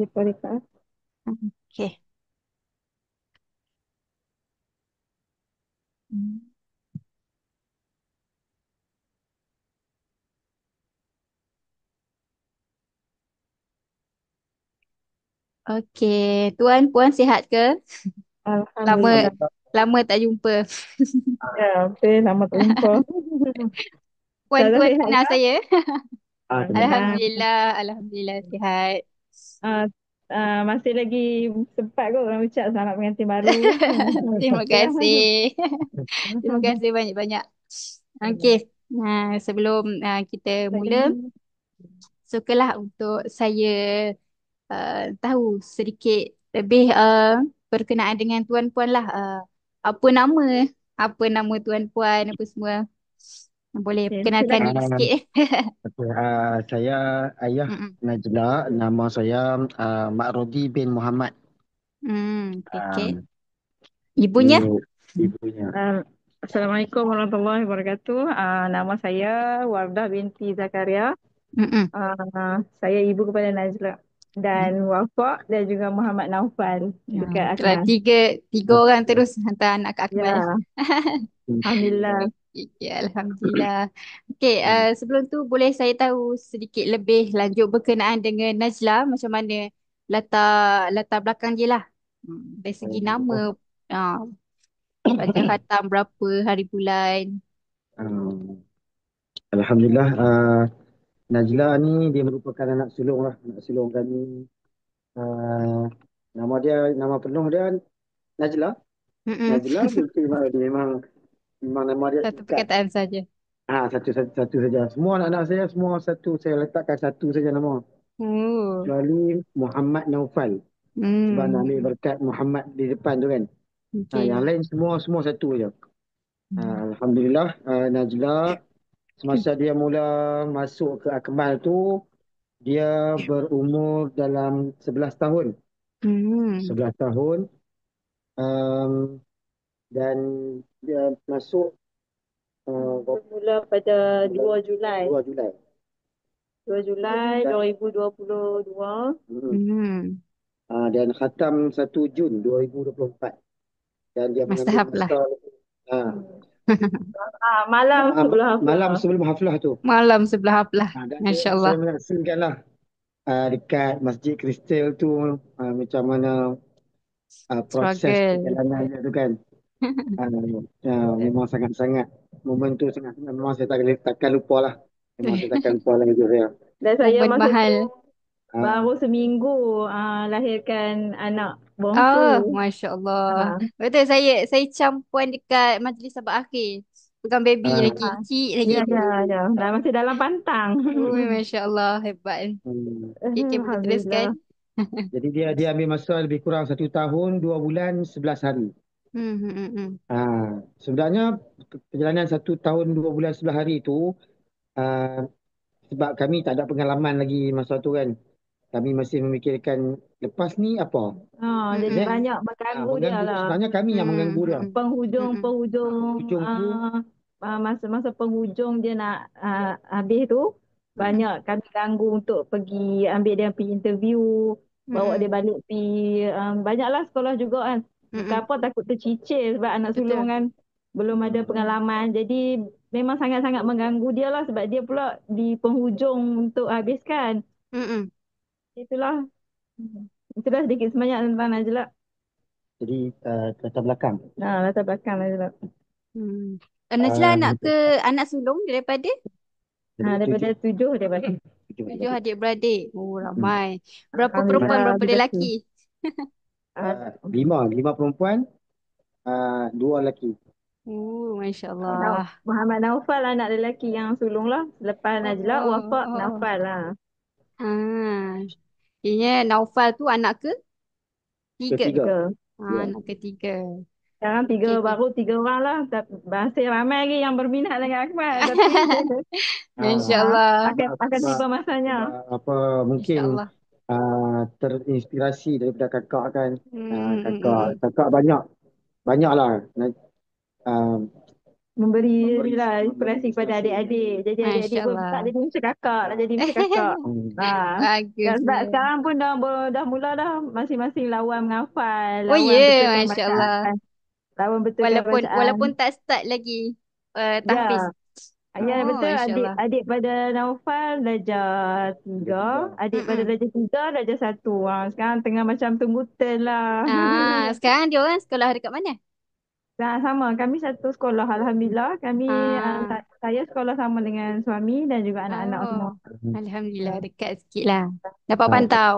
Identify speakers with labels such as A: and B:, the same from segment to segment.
A: Record.
B: Okay. Hmm. Okay, Tuan Puan sihat ke? Lama
A: Alhamdulillah.
B: lama tak jumpa.
A: Ya, okey, selamat jumpa. Ustazah
B: Puan-tuan
A: sihat
B: kenal
A: ke?
B: saya.
A: Ah,
B: Alhamdulillah sihat.
A: ah, masih lagi sempat kot nak ucap selamat pengantin baru.
B: Terima
A: Okey lah.
B: kasih. Terima kasih banyak-banyak. Okey. Nah, sebelum kita mula, sukalah untuk saya tahu sedikit lebih berkenaan dengan Tuan Puan lah. Apa nama, apa nama Tuan Puan, apa semua. Boleh
A: Okey,
B: perkenalkan
A: silakan.
B: diri sikit.
C: Okey, saya ayah
B: Mm-mm.
C: Najla, nama saya Mak Rodi bin Muhammad.
B: Okey, okey.
C: Um,
B: Ibunya?
C: ni ibunya.
A: Assalamualaikum warahmatullahi wabarakatuh. Nama saya Wardah binti Zakaria.
B: Mm-mm.
A: Saya ibu kepada Najla dan Wafak dan juga Muhammad Naufal
B: Ya,
A: dekat
B: itulah
A: Akmal.
B: tiga orang terus hantar anak ke Akmal.
A: Ya, Alhamdulillah.
B: Okey, Alhamdulillah. Okey, sebelum tu boleh saya tahu sedikit lebih lanjut berkenaan dengan Najla, macam mana latar latar belakang dia lah. Dari segi nama, uh, baca khatam berapa hari bulan.
C: Um, Alhamdulillah, Najla ni dia merupakan anak sulung lah, anak sulung kami. Uh, nama penuh dia Najla.
B: Mm-mm.
C: Najla binti Mak Rodi, memang nama dia
B: Satu
C: singkat.
B: perkataan saja.
C: Satu saja. Semua anak-anak saya semua satu, saya letakkan satu saja nama.
B: Oh.
C: Kecuali Muhammad Naufal. Sebab nak ambil
B: Hmm.
C: berkat Muhammad di depan tu kan. Yang
B: Okey.
C: lain semua semua satu je. Alhamdulillah, Najla semasa dia mula masuk ke Akmal tu dia berumur dalam 11 tahun.
B: Hmm.
C: 11 tahun, um, dan dia masuk bermula pada 2 Julai. 2 Julai.
A: 2 Julai 2022.
B: Hmm.
C: Dan khatam 1 Jun 2024. Dan dia mengambil
B: Mastahab lah.
C: masa ah,
A: Malam sebelum
C: malam
A: haflah.
C: sebelum haflah tu.
B: Malam sebelah belah.
C: Dan
B: Masya
C: saya
B: Allah.
C: menyaksikan lah dekat Masjid Kristal tu, macam mana proses
B: Struggle.
C: perjalanan dia tu kan. Memang sangat-sangat momen tu sangat-sangat memang saya takkan lupa lah. Memang saya takkan lupa lah hidup saya.
A: Dan saya
B: Momen
A: masa tu
B: mahal.
C: Ah,
A: baru seminggu lahirkan anak bongsu.
B: Oh, Masya Allah.
A: Ah,
B: Betul, saya campuan dekat majlis sabak akhir. Pegang baby
C: ah,
B: lagi, kecil lagi.
A: ya, ya, ya. Dan masih dalam pantang.
B: Oh, Masya Allah, hebat.
C: hmm.
B: Okay, okay, boleh teruskan.
A: Alhamdulillah.
C: Jadi dia ambil masa lebih kurang 1 tahun 2 bulan 11 hari.
B: Hmm.
C: Sebenarnya perjalanan 1 tahun 2 bulan 11 hari itu, ah, sebab kami tak ada pengalaman lagi masa tu kan. Kami masih memikirkan lepas ni apa.
A: Jadi
B: Hmm.
A: banyak mengganggu dia
C: Mengganggu tu
A: lah.
C: sebenarnya kami yang mengganggu dia.
A: Penghujung-penghujung
C: Hujung tu,
A: masa-masa penghujung dia nak habis tu banyak kami ganggu untuk pergi ambil dia pergi interview, bawa dia balik pergi banyaklah sekolah juga kan. Bukan apa takut tercicir sebab anak sulung
B: Betul.
A: kan belum ada pengalaman. Jadi memang sangat-sangat mengganggu dia lah sebab dia pula di penghujung untuk habiskan.
B: Hmm.
A: Itulah. Itulah sedikit sebanyak tentang Najla.
C: jadi latar belakang.
A: Latar belakang Najla.
B: Hmm. Najla
C: Ah,
B: anak sulung daripada
A: Daripada
C: tujuh,
A: 7 dia bagi.
C: tujuh
B: tujuh
C: adik.
B: adik-beradik. Oh,
C: Hmm.
B: ramai. Berapa perempuan,
A: Alhamdulillah
B: berapa
A: begitu.
B: lelaki?
C: Lima perempuan, 2 lelaki.
B: Oh, Masya
A: Nau-
B: Allah.
A: Muhammad Naufal anak lelaki yang sulung lah. Selepas
B: Oh,
A: Najla,
B: oh,
A: Wafak
B: oh.
A: Naufal lah.
B: Ah, Ini Naufal tu anak ketiga.
C: Ketiga.
A: Tiga.
C: Ya.
B: Anak ketiga.
A: Sekarang
B: Okey, okey.
A: baru tiga orang lah. Masih ramai lagi yang berminat dengan Akmal. Tapi
B: Masya
C: Ah,
B: Allah.
A: pakai
C: sebab,
A: tiba masanya.
C: apa
B: Masya
C: mungkin
B: Allah.
C: terinspirasi daripada kakak kan.
B: Hmm, hmm, hmm,
C: Kakak
B: hmm.
C: kakak banyak banyak lah. Ah,
A: lah inspirasi kepada adik-adik. Jadi adik-adik
B: Masya
A: pun tak
B: Allah.
A: jadi macam kakak, nak jadi macam kakak. Dan sebab
B: Bagusnya.
A: sekarang pun dah mula dah masing-masing lawan menghafal,
B: Oh
A: lawan
B: ya,
A: betulkan
B: Masya Allah.
A: bacaan, lawan betulkan
B: Walaupun
A: bacaan.
B: tak start lagi tahfiz.
A: Ya, ya
B: Oh,
A: betul.
B: Masya Allah.
A: Adik pada Naufal darjah 3, adik pada
B: Mm-mm.
A: darjah 3, darjah 1. Sekarang tengah macam tunggu turn lah.
B: Sekarang dia orang sekolah dekat mana?
A: Nah, sama, kami satu sekolah. Alhamdulillah, kami
B: Ah,
A: saya sekolah sama dengan suami dan juga anak-anak
B: oh,
A: semua.
B: Alhamdulillah dekat sikit lah. Dapat
C: Ah,
B: pantau.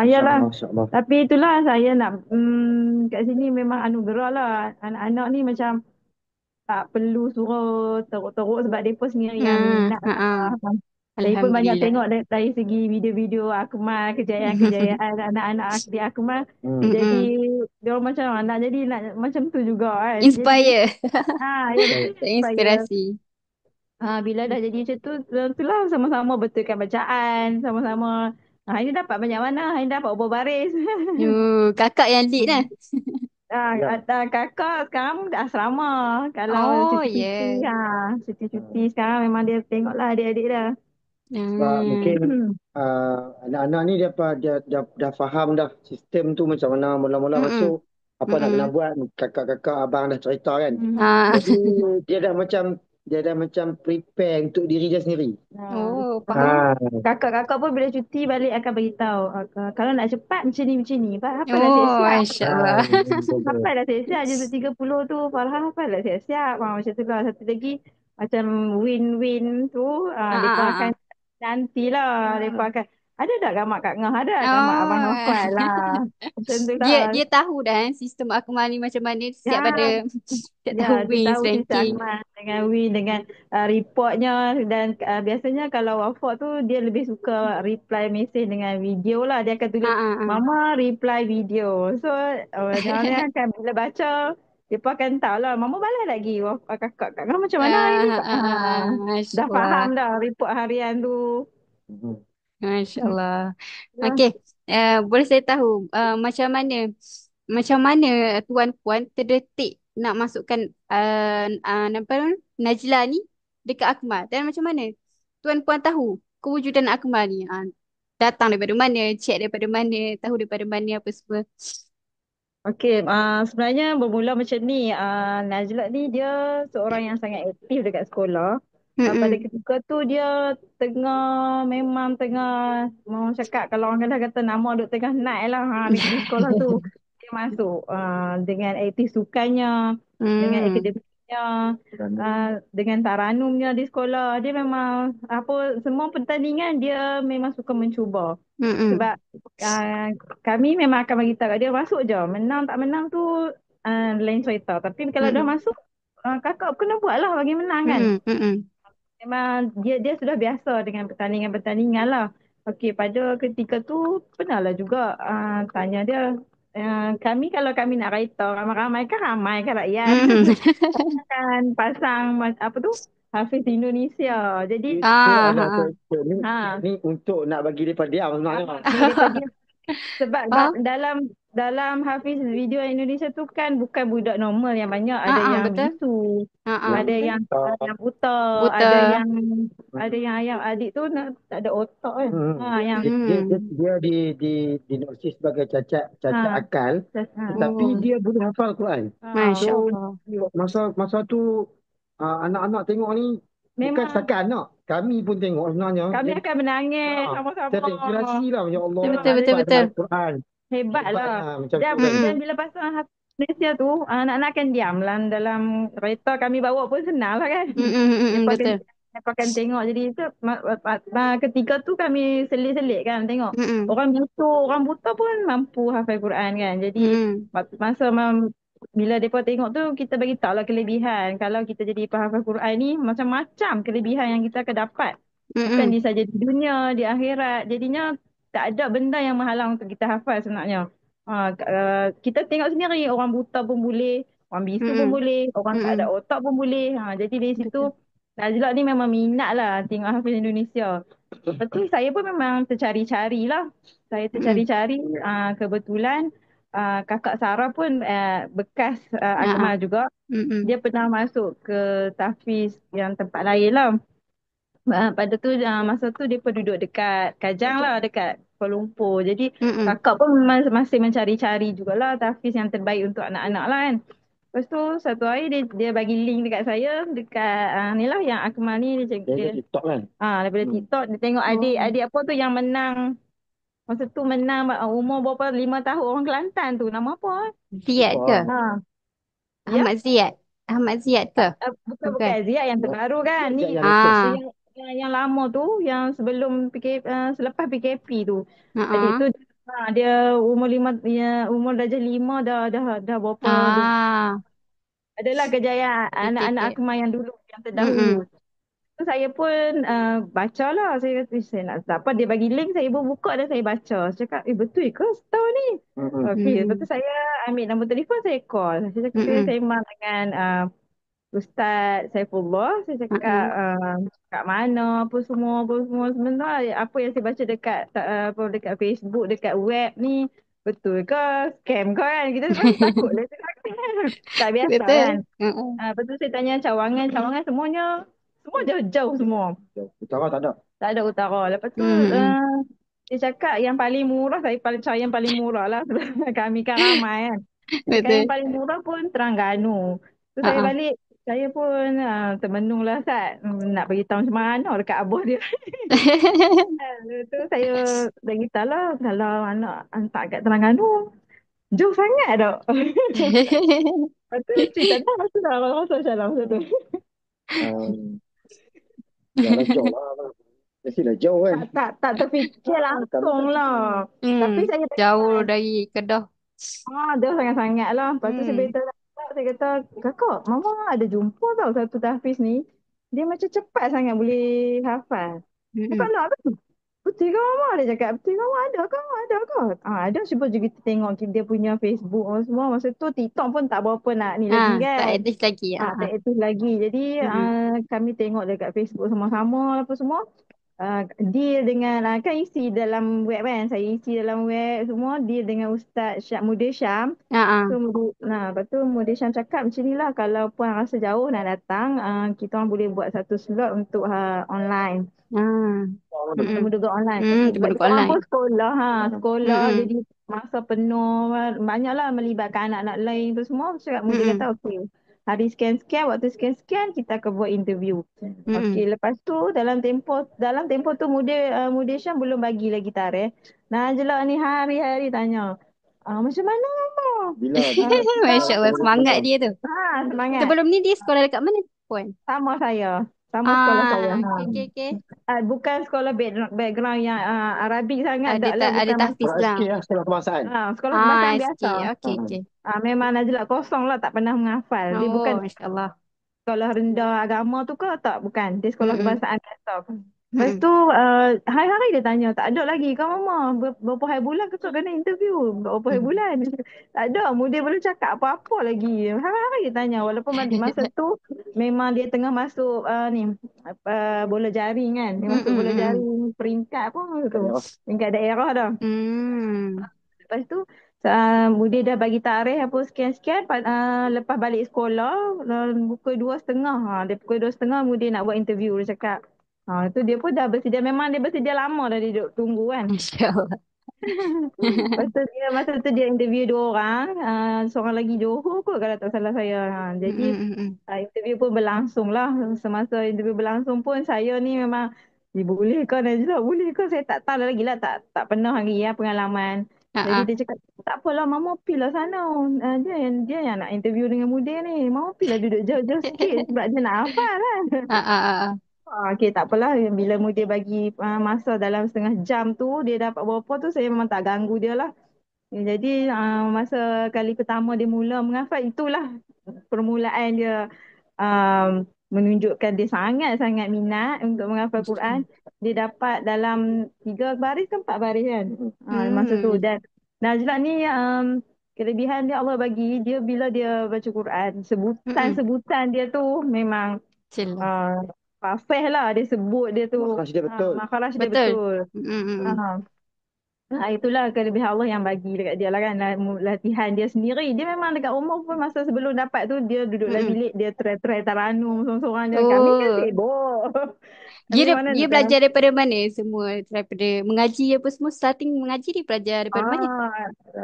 A: Yalah.
C: Masya Allah.
A: Tapi itulah saya nak kat sini memang anugerah lah. Anak-anak ni macam tak perlu suruh teruk-teruk sebab mereka sendiri yang minat
B: Ha, ha.
A: lah. Saya pun banyak tengok
B: Alhamdulillah.
A: dari segi video-video Akmal, kejayaan-kejayaan anak-anak di Akmal. Jadi
B: Mm-mm.
A: dia orang macam nak jadi nak macam tu juga kan. Jadi
B: Inspire.
A: ya betul saya.
B: Terinspirasi.
A: Bila dah jadi macam tu, itulah sama-sama betulkan bacaan, sama-sama. Hari ni dapat banyak mana, hari ni dapat berapa baris.
B: Kakak yang lead lah.
A: Kakak sekarang dah asrama. Kalau
B: Oh,
A: cuti-cuti,
B: yeah.
A: cuti-cuti sekarang memang dia tengoklah adik-adik dah.
C: Sebab mungkin
B: Hmm.
C: anak-anak ni dia faham dah sistem tu macam mana mula-mula
B: Mm-mm.
C: masuk apa nak kena
B: Mm-mm.
C: buat, kakak-kakak abang dah cerita kan.
B: Ah.
C: Jadi dia dah macam prepare untuk diri dia sendiri.
B: Oh,
A: Lepas
B: faham.
A: kakak-kakak pun bila cuti balik akan beritahu. Kalau nak cepat macam ni. Apa dah
B: Oh,
A: siap-siap.
B: Masya Allah.
C: Betul.
A: Apa dah siap-siap juzuk 30 tu. Farhan apa dah siap-siap. Macam tu lah. Satu lagi macam win-win tu.
B: Ah,
A: Mereka
B: ah,
A: akan
B: ah,
A: nantilah. Mereka akan ada tak gamak Kak Ngah? Ada tak gamak Abang
B: ah.
A: Novel lah. Macam tu
B: Dia
A: lah.
B: dia tahu dah sistem Akmal ni macam mana siap pada
A: Ya,
B: siap
A: ya,
B: tahu
A: dia
B: wins
A: tahu sisa
B: ranking.
A: Akmal dengan Win dengan reportnya dan biasanya kalau Wafak tu dia lebih suka reply mesej dengan video lah. Dia akan
B: Ah,
A: tulis
B: ah, ah.
A: Mama reply video. So orang ni akan bila baca dia pun akan tahu lah. Mama balas lagi. Kakak kakak macam mana hari ni?
B: Masya
A: Dah faham
B: Allah.
A: dah report harian tu.
B: Masya Allah.
A: Ya.
B: Okey, boleh saya tahu macam mana Tuan Puan terdetik nak masukkan apa nama, Najla ni dekat Akmal dan macam mana Tuan Puan tahu kewujudan Akmal ni datang daripada mana, cek daripada mana, tahu daripada mana apa semua.
A: Okey, sebenarnya bermula macam ni. Najla ni dia seorang yang sangat aktif dekat sekolah. Pada
B: Mm-mm.
A: ketika tu dia memang tengah mau cakap kalau orang kadang kata nama duk tengah naik lah di sekolah tu. Dia masuk dengan aktif sukannya, dengan
B: Mm.
A: akademiknya, dengan taranumnya di sekolah. Dia memang apa semua pertandingan dia memang suka mencuba.
B: Mm-mm.
A: Sebab uh, kami memang akan bagi tahu kat dia masuk je. Menang tak menang tu lain cerita. Tapi kalau dah
B: Mm-mm.
A: masuk, kakak kena buat lah bagi menang kan.
B: Mm-mm. Mm-mm.
A: Memang dia sudah biasa dengan pertandingan-pertandingan lah. Okey, pada ketika tu pernahlah juga tanya dia, kami kalau kami nak raita ramai-ramai kan ramai kan rakyat.
B: Mm.
A: Kan pasang apa tu? Hafiz Indonesia. Jadi
C: Itu
B: Ah,
C: ada
B: ah,
C: question ni.
A: ha
C: Ni untuk nak bagi dia diam sebenarnya.
A: bagi mereka
B: ah.
A: dia sebab
B: Oh,
A: dalam dalam Hafiz video Indonesia tu kan bukan budak normal yang banyak, ada yang
B: betul.
A: bisu,
B: Ah.
A: ada yang buta,
B: Buta.
A: ada yang ayam adik tu tak ada otak kan. Yang
B: Hmm.
C: Dia diagnosis sebagai cacat cacat
A: ha,
C: akal, tetapi
B: Oh,
C: dia boleh hafal Quran. So
B: Masya Allah.
C: masa tu anak-anak tengok ni bukan
A: memang
C: setakat anak, kami pun tengok sebenarnya.
A: kami
C: Jadi
A: akan menangis sama-sama.
C: terinspirasi lah, ya Allah,
B: Betul, betul,
C: hebat dengan
B: betul.
C: Al-Quran.
A: Hebat lah.
C: Macam tu kan.
A: Dan
B: Mm-mm.
A: bila pasang Hafiz Indonesia tu anak-anak akan diam lah dalam kereta kami bawa pun senang lah kan.
B: Mm-mm, mm-mm,
A: Mereka akan
B: betul.
A: mereka akan tengok. Jadi itu ketika tu kami selit-selit kan tengok.
B: Mm-mm,
A: Orang bisu, orang buta pun mampu hafal Quran kan. Jadi
B: mm-mm,
A: masa bila mereka tengok tu kita bagi tahu lah kelebihan. Kalau kita jadi penghafal Quran ni macam-macam kelebihan yang kita akan dapat. Bukan
B: mm-mm,
A: saja di dunia, di akhirat. Jadinya tak ada benda yang menghalang untuk kita hafal sebenarnya. Kita tengok sendiri orang buta pun boleh, orang bisu pun
B: mm-mm,
A: boleh, orang tak ada
B: mm-mm,
A: otak pun boleh. Jadi dari situ
B: betul.
A: Najla ni memang minat lah tengok Hafiz Indonesia. Lepas tu saya pun memang tercari-cari lah. Saya
B: Mm-mm,
A: tercari-cari kebetulan kakak Sarah pun bekas
B: Ha ah.
A: Akmal juga.
B: Mm-mm.
A: Dia pernah masuk ke tahfiz yang tempat lain lah. Pada tu masa tu dia pun duduk dekat Kajang lah, dekat Kuala Lumpur. Jadi
B: Mm-mm.
A: kakak pun masih mencari-cari jugalah tahfiz yang terbaik untuk anak-anak lah kan. Lepas tu satu hari dia bagi link dekat saya dekat ni lah yang Akmal ni dia cakap
C: Dari TikTok kan?
A: daripada TikTok dia tengok
B: Oh.
A: adik-adik apa tu yang menang masa tu menang umur berapa 5 tahun orang Kelantan tu nama apa?
B: Ziad
C: Lupa
B: ke?
C: lah.
A: Ha, ya.
B: Ahmad Ziad. Ahmad Ziad ke?
A: Bukan
B: Bukan.
A: bukan Zia yang terbaru kan ni.
C: Yang latest.
B: Ah.
A: Yang lama tu yang sebelum selepas PKP tu.
B: Ha
A: Adik
B: ah.
A: tu dia umur 5 ya, umur darjah 5 dah berapa
B: Ah.
A: adalah kejayaan
B: Okay,
A: anak-anak
B: okay.
A: Akmal yang dulu yang terdahulu.
B: Mm-mm.
A: Tu saya pun baca lah. Saya kata, saya nak apa dia bagi link, saya pun buka dan saya baca. Saya cakap, betul ke setahun ni? Okey, lepas tu
B: Mm.
A: saya ambil nombor telefon, saya call. Saya cakap, saya
B: Mm-mm.
A: sembang dengan Ustaz Saifullah. Saya cakap,
B: Mm-mm.
A: kat mana, apa semua. Sebenarnya apa yang saya baca dekat apa dekat Facebook, dekat web ni, betul ke? Scam ke kan? Kita pun takut lah. Tak biasa kan?
B: Betul. Mm-mm.
A: Lepas tu saya tanya cawangan semuanya semua jauh-jauh semua.
C: Utara tak ada.
A: Tak ada utara. Lepas tu
B: Mm-mm.
A: dia cakap yang paling murah, saya paling cari yang paling murah lah. Kami kan ramai kan. Dia cakap yang
B: Betul.
A: paling murah pun Terengganu. Tu
B: Ha
A: saya
B: ah.
A: balik, saya pun termenung lah Sat. Nak bagi tahu macam mana dekat abah dia. Lepas tu saya dah kita lah kalau anak hantar kat Terengganu. Jauh sangat tak? Lepas tu cerita dah masa dah rasa macam mana masa tu.
C: Um, Yalah jauh lah. Mestilah jauh kan.
A: Tak terfikir langsung lah.
B: Hmm.
A: Tapi saya
B: Jauh
A: tanya,
B: dari Kedah.
A: dia sangat-sangat lah. Lepas tu saya
B: Hmm.
A: beritahu kakak, saya kata, kakak, mama ada jumpa tau satu tahfiz ni. Dia macam cepat sangat boleh hafal. Kakak
B: Mm-mm.
A: nak tu. Betul ke mama? Dia cakap, betul ke mama? Ada ke? Ada ke? Ada, cuba je kita tengok dia punya Facebook semua. Masa tu TikTok pun tak berapa nak ni lagi
B: Tak
A: kan.
B: aktif lagi. Ha
A: Tak
B: ah.
A: aktif lagi. Jadi
B: Mm-mm.
A: kami tengok dekat Facebook sama-sama apa semua. Deal dengan kan isi dalam web kan, saya isi dalam web semua deal dengan Ustaz Mudir Syam.
B: Ha ah.
A: Lepas tu Mudir Syam cakap macam ni lah, kalau puan rasa jauh nak datang, kita orang boleh buat satu slot untuk online.
B: Ah. Mm-mm.
A: Temu juga online. Sebab
B: Tunggu
A: kita orang pun
B: online.
A: sekolah, sekolah
B: Mm-mm.
A: jadi masa penuh, banyaklah melibatkan anak-anak lain tu semua. Cakap Mudir
B: Mm-mm.
A: kata okey. Hari sekian-sekian, waktu sekian-sekian kita akan buat interview.
B: Mm-mm.
A: Okey, lepas tu dalam tempoh tu Mudir Syam belum bagi lagi tarikh. Najlah ni hari-hari tanya. Macam mana mama?
C: Bila kita
B: Masya Allah,
C: terus
B: semangat
C: macam
B: dia tu.
A: Semangat.
B: Sebelum ni dia sekolah dekat mana, Puan?
A: Sama saya. Sama sekolah saya.
B: Okay, okay, okay.
A: Bukan sekolah background yang Arabik sangat. Tak lah,
B: Ada
A: bukan
B: tahfiz
C: sekolah
B: lah.
C: SK lah, sekolah kebangsaan.
A: sekolah kebangsaan
B: SK.
A: biasa.
B: Okay, okay.
A: Memang Najlah kosong lah, tak pernah menghafal. Dia bukan
B: Oh, Masya Allah.
A: sekolah rendah agama tu ke? Tak, bukan. Dia sekolah
B: Mm-mm.
A: kebangsaan biasa. Lepas
B: Mm-mm.
A: tu hari-hari dia tanya, tak ada lagi kau mama? Berapa hari bulan kau kena interview? Berapa hari bulan? Tak ada, dia belum cakap apa-apa lagi. Hari-hari dia tanya, walaupun masa tu memang dia tengah masuk ni bola jaring kan. Dia masuk bola
B: Mm-mm.
A: jaring peringkat apa tu.
C: Ya.
A: Peringkat daerah dah.
B: Mm.
A: Lepas tu dia dah bagi tarikh apa sekian-sekian lepas balik sekolah pukul 2.30 dia pukul 2.30 dia nak buat interview dia cakap tu dia pun dah bersedia memang dia bersedia lama dah dia duduk tunggu kan.
B: Masya Allah.
A: Masa tu dia interview dua orang, seorang lagi Johor kot kalau tak salah saya. Jadi
B: Mm-mm.
A: interview pun berlangsung lah. Semasa interview berlangsung pun saya ni memang boleh ke Najla? Boleh ke? Saya tak tahu lagi lah. Tak pernah lagi ya pengalaman. Jadi
B: Ah,
A: dia cakap, tak apalah Mama pergi lah sana. Dia yang nak interview dengan mudir ni. Mama pergi lah duduk jauh-jauh sikit sebab dia nak hafal kan.
B: ah, ah, ah, ah.
A: Okey, tak apalah. Bila mudir bagi masa dalam setengah jam tu, dia dapat berapa tu, saya memang tak ganggu dia lah. Jadi masa kali pertama dia mula menghafal, itulah permulaan dia um, menunjukkan dia sangat-sangat minat untuk menghafal Quran. Dia dapat dalam 3 baris ke 4 baris kan. Masa tu.
B: Hmm.
A: Dan Najlah ni kelebihan dia Allah bagi, dia bila dia baca Quran,
B: Mm-mm.
A: sebutan-sebutan dia tu memang
B: Jelas.
A: uh, fasih lah dia sebut dia tu.
C: Makhraj dia betul.
A: Makhraj dia
B: Betul.
A: betul.
B: Mm-mm.
A: Ah, Itulah kelebihan Allah yang bagi dekat dia lah kan. Latihan dia sendiri. Dia memang dekat rumah pun masa sebelum dapat tu dia duduk dalam
B: Mm-mm.
A: bilik dia try-try taranum seorang-seorang dia. Kami kan
B: Oh,
A: sibuk.
B: dia
A: Kami mana
B: dia
A: nak tahu.
B: belajar daripada mana semua daripada mengaji apa semua starting mengaji dia belajar daripada mana?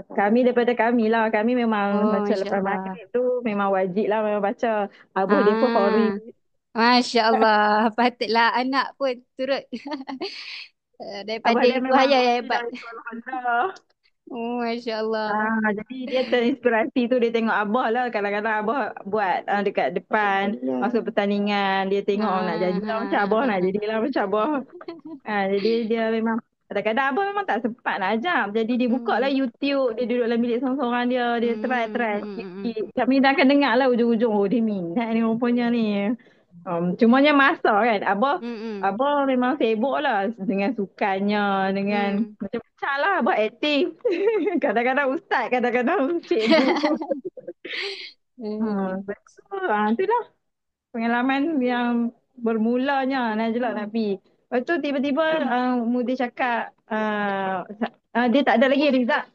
A: Kami daripada kami lah. Kami memang
B: Oh,
A: macam
B: Masya
A: lepas
B: Allah.
A: maghrib tu memang wajib lah memang baca. Abuh dia pun khori.
B: Ah, Masya Allah. Patutlah anak pun turut
A: Abah
B: daripada
A: dia
B: ibu
A: memang
B: ayah yang
A: khori
B: hebat.
A: dari sekolah Allah.
B: Oh, Masya Allah.
A: Jadi dia terinspirasi tu dia tengok Abah lah kadang-kadang Abah buat dekat depan masuk pertandingan dia tengok nak
B: Ah,
A: jadilah macam Abah nak
B: ah,
A: jadilah macam Abah. Jadi dia memang kadang-kadang Abah memang tak sempat nak ajar jadi dia buka lah
B: hmm,
A: YouTube dia duduk dalam bilik seorang-seorang dia
B: hmm,
A: try
B: hmm,
A: sikit-sikit. Kami dah akan dengar lah ujung-ujung oh dia minat ni rupanya ni. Cumanya masa kan Abah
B: hmm, hmm,
A: Abah memang sibuk lah dengan sukannya dengan
B: hmm,
A: macam-macam lah Abah aktif. Kadang-kadang ustaz, kadang-kadang cikgu.
B: hmm,
A: Betul. Itulah pengalaman yang bermulanya Najla nak pergi. Lepas tu tiba-tiba mudir cakap dia tak ada lagi result.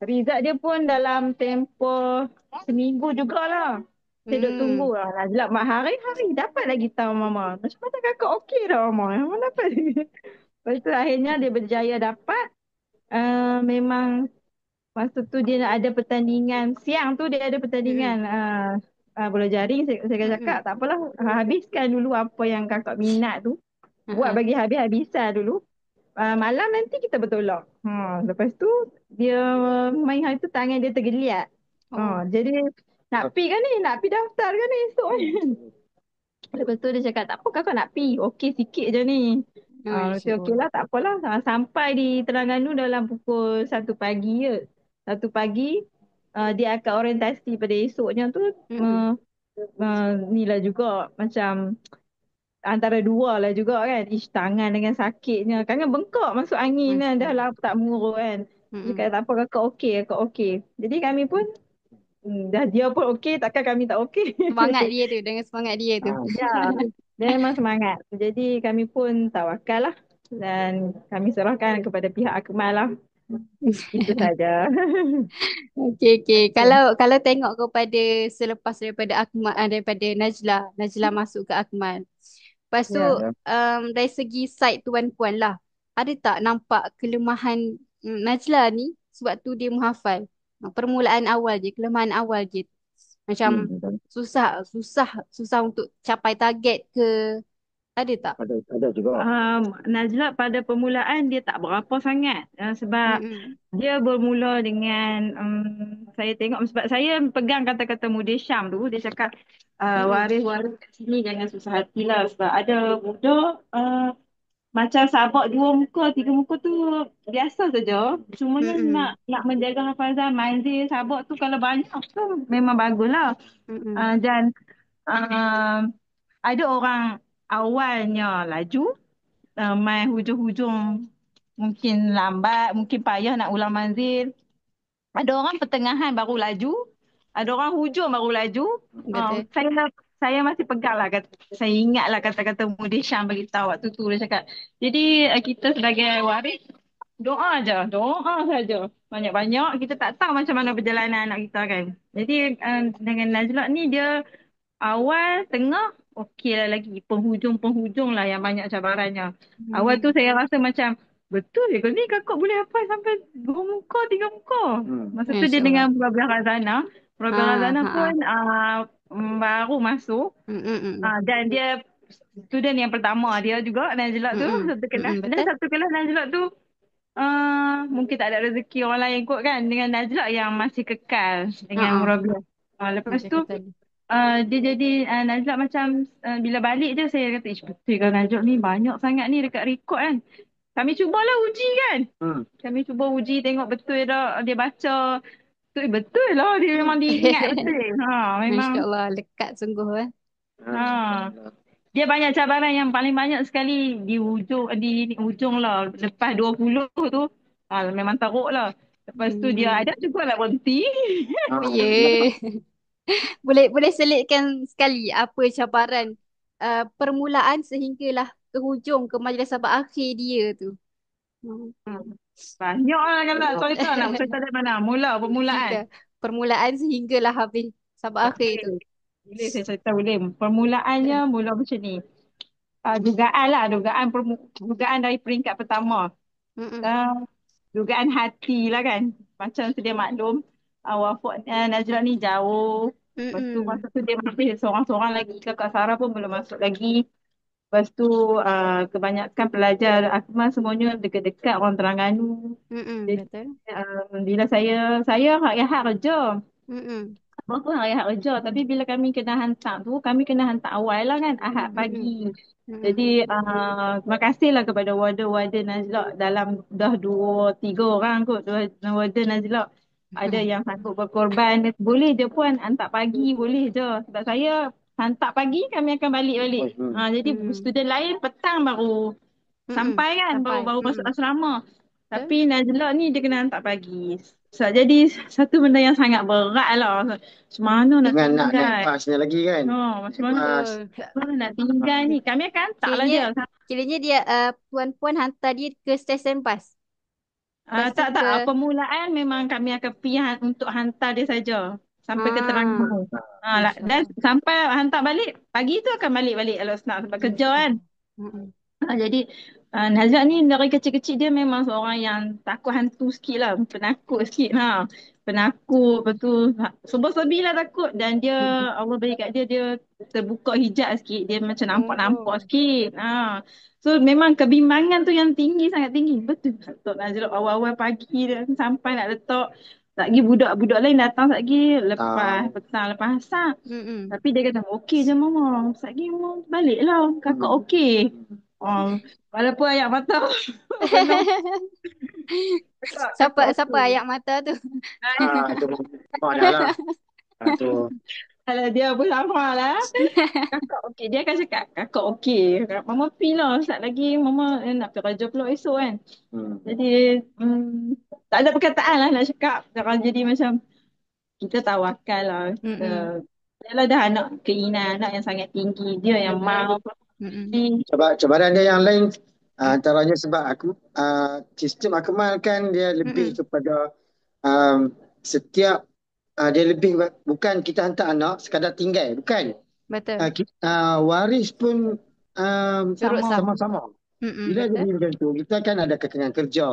A: Result dia pun dalam tempoh seminggu jugalah. Saya duduk tunggu
B: hmm,
A: lah. Najla mak hari-hari dapat lagi tahu mama. Macam mana kakak okey dah mama. Mama dapat. Lepas tu akhirnya dia berjaya dapat. Memang masa tu dia nak ada pertandingan siang tu dia ada
B: hmm,
A: pertandingan bola jaring saya
B: hmm,
A: cakap
B: hmm,
A: tak apalah habiskan dulu apa yang kakak minat tu buat
B: hmm,
A: bagi habis-habisan dulu. Malam nanti kita bertolak. Lepas tu dia main hari tu tangan dia tergeliat.
B: oh,
A: Jadi nak pi kan ni nak pi daftar kan ni esok ni. Lepas tu dia cakap, tak apa kakak nak pi. Okey sikit je ni.
B: Masya
A: Okey okey
B: Allah.
A: lah tak apalah. Sampai di Terengganu dalam pukul 1 pagi je. 1 pagi dia akan orientasi pada esoknya tu.
B: Hmm, hmm,
A: Uh, Ni lah juga macam antara dua lah juga kan. Ish tangan dengan sakitnya. Kan bengkak masuk angin kan.
B: Masya
A: Dah
B: Allah.
A: lah tak muruk kan.
B: Hmm,
A: Dia
B: hmm.
A: cakap tak apa kakak okey kakak okey. Jadi kami pun dah dia pun okey takkan kami tak okey.
B: Semangat dia tu dengan semangat dia tu.
A: Ya, dia memang semangat. Jadi kami pun tawakal lah dan kami serahkan kepada pihak Akmal lah. Itu saja.
B: Okey okey. Kalau tengok kepada selepas daripada Akmal daripada Najla masuk ke Akmal. Lepas tu
A: Ya.
B: dari segi side tuan puan lah. Ada tak nampak kelemahan Najla ni sebab tu dia menghafal. Permulaan awal je, kelemahan awal je. Macam
A: Betul.
B: susah untuk capai target ke. Ada tak?
C: Ada juga.
A: Najla pada permulaan dia tak berapa sangat sebab
B: Mm-mm.
A: dia bermula dengan saya tengok sebab saya pegang kata-kata Mudir Syam tu dia cakap
B: Mm-mm.
A: waris-waris kat sini jangan susah hati lah sebab ada budak macam sabak 2 muka, 3 muka tu biasa saja. Cumanya nak
B: Mm-mm.
A: nak menjaga hafazan manzil sabak tu kalau banyak tu memang baguslah.
B: Mm-mm.
A: Dan uh, ada orang awalnya laju, main hujung-hujung mungkin lambat, mungkin payah nak ulang manzil. Ada orang pertengahan baru laju, ada orang hujung baru laju.
B: Betul.
A: Saya masih pegang lah, saya ingat lah kata-kata Mudir Syam beritahu waktu tu dia cakap. Jadi kita sebagai waris doa aja, doa saja. Banyak-banyak kita tak tahu macam mana perjalanan anak kita kan. Jadi dengan Najla ni dia awal, tengah, okey lah lagi. Penghujung-penghujung lah yang banyak cabarannya. Awal tu
B: Mm.
A: saya rasa macam, betul ke ni kakak boleh hafal sampai 2 muka, 3 muka. Masa tu dia
B: Masya Allah.
A: dengan Murabiah Razana. Murabiah
B: Ah,
A: Razana
B: ha,
A: pun
B: ah.
A: baru masuk.
B: Mm-mm.
A: Dan dia student yang pertama dia juga, Najla tu.
B: Mm-mm.
A: Satu kelas.
B: Mm-mm.
A: Dan
B: Betul?
A: satu kelas Najla tu mungkin tak ada rezeki orang lain kot kan. Dengan Najla yang masih kekal dengan
B: Ah,
A: Murabiah. Lepas
B: macam
A: tu
B: kata ni.
A: dia jadi Najla macam bila balik je saya kata ish betul kan Najla ni banyak sangat ni dekat rekod kan. Kami cubalah uji kan. Kami cuba uji tengok betul tak dia baca. Betul lah dia memang diingat betul. Memang
B: Masya Allah, lekat sungguh eh.
A: ha. Dia banyak cabaran yang paling banyak sekali di ujung di ujung lah lepas 20 tu memang teruk lah. Lepas tu dia
B: Hmm.
A: ada juga nak berhenti.
B: Oh yeah. Boleh boleh selitkan sekali apa cabaran permulaan sehinggalah ke hujung ke majlis sabak akhir dia tu. Okay.
A: Banyak lah kalau cerita nak cerita dari mana. Mula permulaan.
B: Kita permulaan sehinggalah habis sampai akhir
A: Okey.
B: tu.
A: Boleh saya cerita boleh. Permulaannya mula macam ni. Dugaan lah. Dugaan dari peringkat pertama.
B: Mm-mm.
A: Uh, dugaan hati lah kan. Macam sedia maklum. Wafatnya Najla ni jauh. Lepas tu
B: Mm-mm.
A: masa tu dia masih seorang-seorang lagi. Kakak Sarah pun belum masuk lagi. Lepas tu kebanyakan pelajar Akmal semuanya dekat-dekat orang Terengganu.
B: Mm-mm.
A: Jadi
B: Betul.
A: bila saya hak kerja.
B: Mm-mm.
A: Abang pun hari kerja. Tapi bila kami kena hantar tu, kami kena hantar awal lah kan, Ahad
B: Mm-mm.
A: pagi.
B: Mm-mm.
A: Jadi terima kasihlah kepada warden Najla dalam dah 2, 3 orang kot warden Najla. Ada yang sanggup berkorban. Boleh je puan hantar pagi, boleh je. Sebab saya hantar pagi kami akan balik-balik. Jadi
B: Mm.
A: student lain petang baru
B: Mm-mm.
A: sampai kan, baru
B: Sampai.
A: baru masuk
B: Mm.
A: asrama.
B: Betul.
A: Tapi Najla ni dia kena hantar pagi. Jadi satu benda yang sangat berat lah. Macam mana nak
C: Dengan nak naik
A: tinggal?
C: pasnya lagi kan.
A: Macam
C: Naik
A: mana,
C: pas.
B: Betul.
A: nak tinggal ni? Kami akan hantar lah
B: Kiranya
A: dia.
B: kiranya dia puan-puan hantar dia ke stesen bas. Lepas tu
A: Tak.
B: ke
A: Permulaan memang kami akan pergi untuk hantar dia saja. Sampai ke
B: ah
A: Terengganu.
B: Masya
A: Dan
B: Allah.
A: sampai hantar balik, pagi tu akan balik-balik kalau senang sebab kerja
B: Masya
A: kan.
B: Allah. Mm-mm.
A: Jadi Nazak ni dari kecil-kecil dia memang seorang yang takut hantu sikit lah. Penakut sikit. Penakut. Lepas tu serba-serbi lah takut. Dan dia Allah beri kat dia terbuka hijab sikit. Dia macam nampak-nampak
B: Oh.
A: sikit. So memang kebimbangan tu yang tinggi, sangat tinggi. Betul. Tok Nazak awal-awal pagi dia sampai nak letak. Lagi budak-budak lain datang lagi lepas petang, lepas asar.
B: Mm-mm.
A: Tapi dia kata, okey je mama. Lagi mama balik lah. Kakak okey. Walaupun ayak mata penuh cakap
B: Siapa
A: kakak
B: siapa
A: okey.
B: ayak mata tu?
C: Itu mak dah lah. Tu.
A: Kalau dia pun sama lah. Kakak okey. Dia akan cakap kakak okey. Mama pergi lah. Sekejap lagi mama nak pergi kerja pula esok kan. Jadi tak ada perkataan lah nak cakap. Jadi macam kita tawakal lah.
B: Mm-mm.
A: Dia dah anak keinginan anak yang sangat tinggi. Dia yang
B: Betul.
A: mau.
B: Mm-mm.
C: Cabaran dia yang lain antaranya sebab sistem Akmal kan dia lebih
B: Mm-mm.
C: kepada setiap dia lebih bukan kita hantar anak sekadar tinggal, bukan.
B: Betul.
C: Waris pun
B: Turut sah.
C: sama-sama.
B: Mm-mm.
C: Bila
B: Betul.
C: jadi macam tu, kita kan ada kekangan kerja.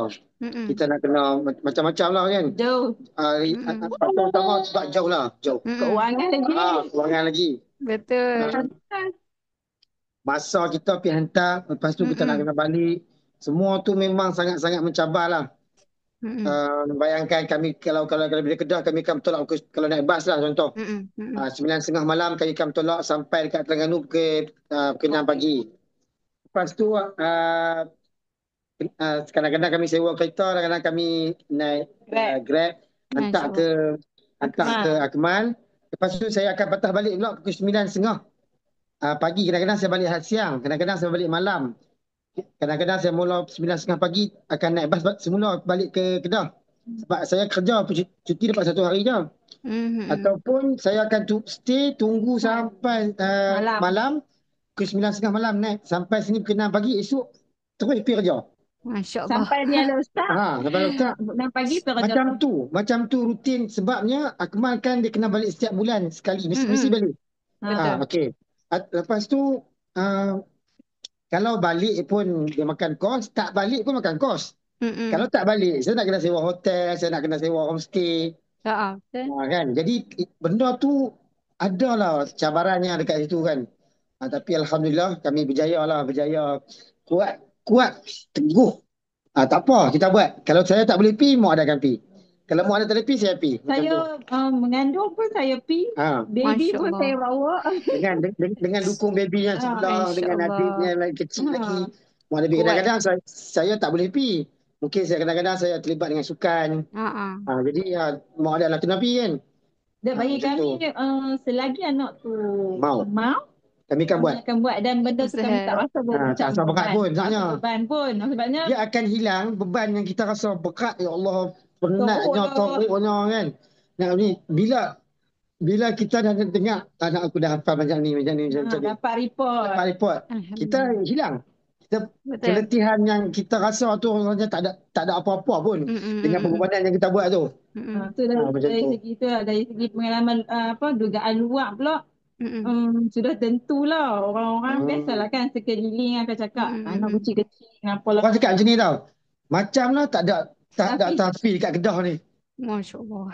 B: Mm-mm.
C: Kita nak kena macam-macam lah kan.
A: Jauh.
B: Mm-mm.
C: Pertama sebab jauh lah, jauh.
B: Mm-mm.
A: Keuangan lagi.
C: Kewangan lagi.
B: Betul.
C: Masa kita pergi hantar, lepas tu kita nak
B: Mm-mm.
C: kena balik. Semua tu memang sangat-sangat mencabar lah.
B: Mm-mm.
C: Bayangkan kami kalau bila Kedah kami akan bertolak kalau naik bas lah contoh.
B: Mm-mm. Mm-mm.
C: 9:30 malam kami akan bertolak sampai dekat Terengganu pukul 6 pagi. Lepas tu kadang-kadang kami sewa kereta, kadang-kadang kami naik Grab hantar
B: Masya
C: ke
B: Allah.
C: Akmal. Lepas tu saya akan patah balik pula pukul 9:30 pagi. Kadang-kadang saya balik siang, kadang-kadang saya balik malam. Kadang-kadang saya mula 9:30 pagi akan naik bas semula balik ke Kedah. Sebab saya kerja cuti dapat 1 hari je.
B: Mm-mm.
C: Ataupun saya akan stay tunggu sampai malam pukul 9:30 malam naik sampai sini pukul 6 pagi esok terus pergi kerja.
B: Masya Allah.
A: Sampai dia ada ustaz.
C: Sampai letak.
A: 6 pagi pergi kerja.
C: Macam tu rutin sebabnya Akmal kan dia kena balik setiap bulan sekali mesti balik.
B: Betul.
C: Okey. Lepas tu kalau balik pun dia makan kos, tak balik pun makan kos.
B: Mm-mm.
C: Kalau tak balik, saya nak kena sewa hotel, saya nak kena sewa homestay.
B: Betul.
C: Kan? Jadi benda tu adalah cabarannya dekat situ kan. Tapi Alhamdulillah kami berjaya kuat, teguh. Tak apa, kita buat. Kalau saya tak boleh pergi, mak ada akan pergi. Kalau mak ada tak boleh pergi, saya pergi.
A: Saya mengandung pun saya pergi. Baby
B: Masya
A: pun
B: Allah.
A: saya bawa.
C: Dengan dukung babynya sebelah,
B: Masya
C: dengan
B: Allah.
C: adiknya lagi kecil lagi. Mak lebih
B: Kuat.
C: kadang-kadang saya tak boleh pergi. Mungkin kadang-kadang saya terlibat dengan sukan. Jadi mak ada lah kena pergi kan.
A: Dan bagi
C: macam
A: kami selagi anak tu mau
C: kami akan buat.
A: Dan benda tu kami tak rasa
C: tak rasa berat pun sebenarnya.
A: beban pun. Sebabnya
C: dia akan hilang beban yang kita rasa berat. Ya Allah, penatnya, teruknya kan. Nak ni bila kita dah dengar anak aku dah hafal macam ni.
A: Dapat report.
C: Kita hilang. kita
B: Betul.
C: keletihan yang kita rasa tu rasanya tak ada apa-apa pun dengan
B: Mm-mm.
C: pengorbanan yang kita buat tu.
B: Mm-mm.
A: Tu dari,
C: Macam
A: dari
C: tu.
A: segi tu lah, dari segi pengalaman apa dugaan luar pula.
B: Mm-mm.
A: Sudah tentulah orang-orang biasalah
C: Hmm.
A: kan sekeliling akan cakap anak
B: Mm-mm.
A: kecil-kecil apalah
C: Orang cakap macam ni tau. Macam lah tak ada
A: tapi
C: tahfiz kat Kedah ni.
B: Masya Allah.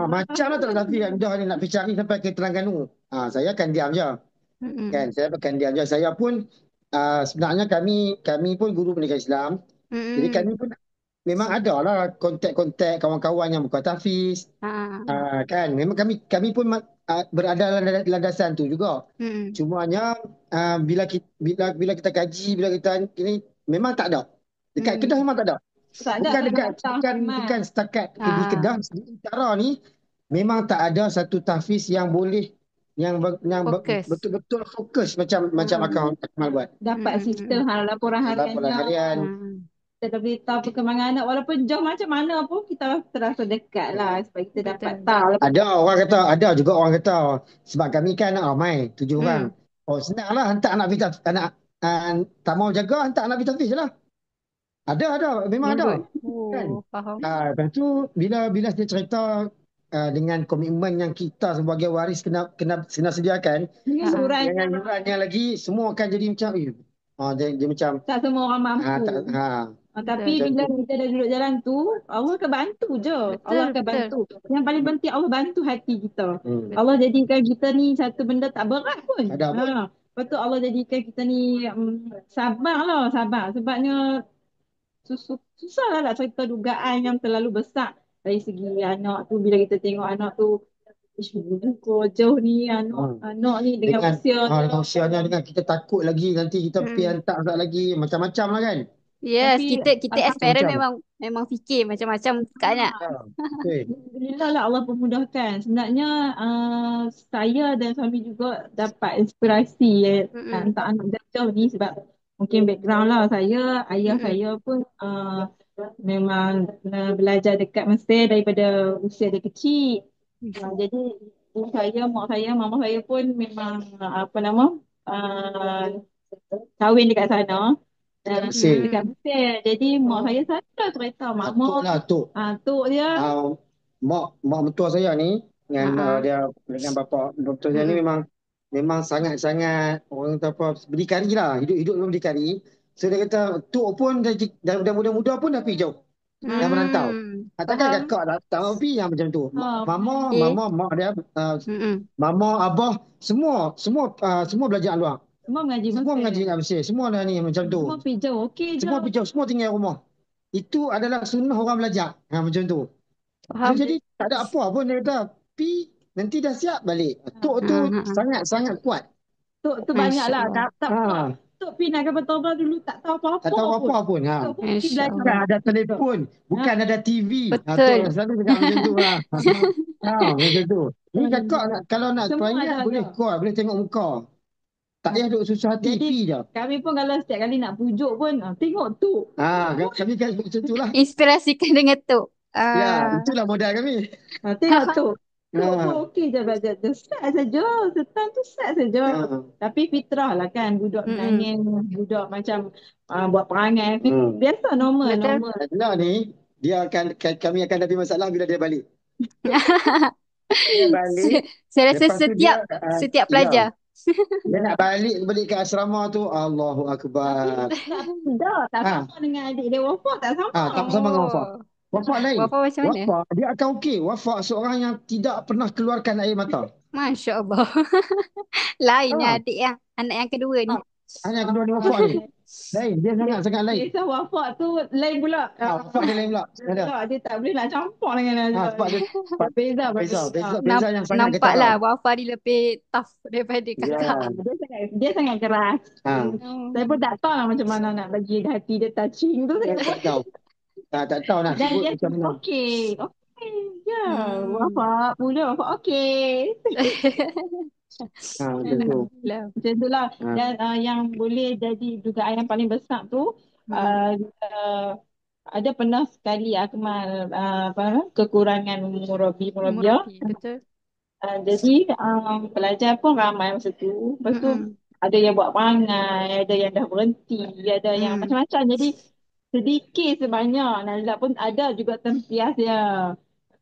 C: Macam lah tak ada tahfiz kat Kedah ni nak pergi cari sampai ke Terengganu. Saya akan diam je. Kan,
B: Mm-mm.
C: saya akan diam je. Saya pun sebenarnya kami pun guru pendidikan Islam. Jadi kami
B: Mm-mm.
C: pun memang ada lah kontak-kontak kawan-kawan yang buka tahfiz.
B: Ah.
C: Kan, memang kami pun berada dalam landasan tu juga.
B: Mm-mm.
C: Cumanya bila kita kaji, bila kita ini memang tak ada. Dekat Kedah
B: Mm.
C: memang tak ada.
A: tak ada
C: Bukan
A: tak ada
C: dekat
A: datang
C: bukan
A: Iman.
C: bukan setakat di
B: Ah.
C: Kedah, di utara ni memang tak ada satu tahfiz yang boleh
B: Fokus.
C: betul-betul fokus macam
B: Mm-mm.
C: Akmal buat.
A: Dapat sistem
B: Mm-mm.
A: laporan
C: Laporan
A: hariannya
C: harian.
B: Mm.
A: kita dah beritahu perkembangan anak walaupun jauh macam mana pun kita terasa dekat lah supaya kita dapat
B: Betul.
A: tahu
C: Ada juga orang kata sebab kami kan ramai 7 orang.
B: Mm.
C: Oh senanglah hantar anak vita anak tak mau jaga hantar anak vita fish je lah. Ada memang ada kan.
B: Oh, faham.
C: Lepas tu bila dia cerita dengan komitmen yang kita sebagai waris kena sediakan
A: dengan
B: Ah.
A: yuran
C: dengan yurannya lagi semua akan jadi macam dia macam
A: tak semua orang mampu.
C: tak
A: Tapi
B: Betul.
C: macam
A: bila
C: tu.
A: kita dah duduk jalan tu, Allah akan bantu je. Allah
B: Betul,
A: akan
B: betul.
A: bantu. Yang paling penting Allah bantu hati kita.
C: Hmm.
A: Allah jadikan kita ni satu benda tak berat pun.
C: Ada pun.
A: Lepas tu Allah jadikan kita ni sabar lah, sabar. Sebabnya susah lah nak cerita dugaan yang terlalu besar dari segi anak tu. Bila kita tengok anak tu, ish, kau jauh ni anak,
C: Hmm.
A: anak ni dengan usia
C: dengan usianya dengan kita takut lagi nanti kita pergi
B: Mm.
C: hantar tak lagi macam-macam lah kan.
B: Yes,
A: tapi
B: kita as parent
C: Macam-macam.
B: memang fikir macam-macam kat anak.
C: Betul.
A: Alhamdulillah lah Allah memudahkan. Sebenarnya saya dan suami juga dapat inspirasi
B: Mm-mm.
A: untuk anak jauh ni sebab mungkin background lah saya, ayah
B: Mm-mm.
A: saya pun memang belajar dekat Mesir daripada usia dia kecil. Jadi ibu saya, mak saya, mama saya pun memang apa nama uh, kahwin dekat sana. Dekat
B: Mm.
A: Mesir. Jadi mak saya selalu cerita mak
C: Tok lah Tok.
A: tok dia
C: Mak mentua saya ni dengan
B: Ah.
C: dia dengan bapa mentua saya ni
B: Mm-mm.
C: memang sangat-sangat orang kata apa berdikari lah, hidup berdikari. So dia kata Tok pun dah muda-muda pun dah pergi jauh, dah merantau. Takkan
B: Faham.
C: kakak tak pergi yang macam tu.
B: Okay.
C: Mak dia
B: Mm-mm.
C: mama abah semua belajar luar.
A: semua mengaji
C: Semua
A: Mesir.
C: mengaji kat Mesir. Semua dah ni macam tu.
A: Semua pergi jauh. Okey je.
C: Semua pergi jauh, semua tinggal rumah. Itu adalah sunnah orang belajar. Macam tu. So,
B: Faham.
C: jadi tak ada apa pun dia kata, pi nanti dah siap balik. Tok tu
B: Ah.
C: sangat-sangat kuat.
A: Tok tu banyak
B: Masya
A: lah.
B: Allah.
A: Tak Tok pergi nak ke bertaubat dulu tak tahu apa-apa
C: Tak tahu
A: pun.
C: apa pun.
A: Tok pun pergi
B: Masya
A: belajar.
C: Bukan
B: Allah.
C: ada telefon, bukan ada TV. Tok
B: Betul.
C: selalu cakap macam tu lah. Macam tu. Ni kakak kalau nak
A: Semua
C: tanya
A: ada.
C: boleh call, boleh tengok muka. Tak payah duduk susah hati,
A: Jadi
C: pi je.
A: kami pun kalau setiap kali nak pujuk pun tengok Tok.
C: Kami kan macam tu lah.
B: Inspirasikan dengan tu.
C: Ya, itulah modal kami.
A: Tengok Tok. Tok pun
C: Ah.
A: okey je belajar. Start saja. Setahun tu start saja. Tapi fitrah lah kan. Budak
B: Mm-mm.
A: menangis. Budak macam buat perangai. Biasa normal.
B: Betul.
A: normal.
C: Najla ni kami akan ada masalah bila dia balik. Dia balik.
B: Saya rasa
C: Lepas tu dia
B: setiap
C: ya,
B: pelajar.
C: dia nak balik ke asrama tu Allahu Akbar.
A: Tak sama dengan adik dia wafat. Tak sama.
C: Tak sama dengan Wafa. Wafa lain.
B: Wafa macam mana?
C: Wafa dia akan okey. Wafa seorang yang tidak pernah keluarkan air mata.
B: Masya Allah. Lainnya anak yang kedua ni.
C: Hanya kedua ni Wafa ni. Lain, dia sangat-sangat lain.
A: Kisah wafat tu lain pula.
C: Wafa dia lain pula.
A: Dia tak boleh nak campur dengan dia.
C: Sebab dia beza yang sangat
B: Nampak
C: ketat.
B: lah Wafa ni lebih tough daripada kakak.
A: Dia sangat keras.
B: Oh.
A: Saya pun tak tahu lah macam mana nak bagi hati dia touching tu.
C: Dia tak tahu. Tak tahu nak
A: Dan
C: sebut
A: dia
C: macam mana.
A: okey. Ya, wafat pula wafat okey.
C: Macam tu.
A: Macam tu lah. Dan yang boleh jadi dugaan yang paling besar tu ada pernah sekali Akmal kekurangan murabi.
B: Betul.
A: Jadi pelajar pun ramai masa tu. Lepas tu ada yang buat perangai, ada yang dah berhenti, ada yang
B: Hmm.
A: macam-macam. Jadi sedikit sebanyak Nazila pun ada juga tempias dia.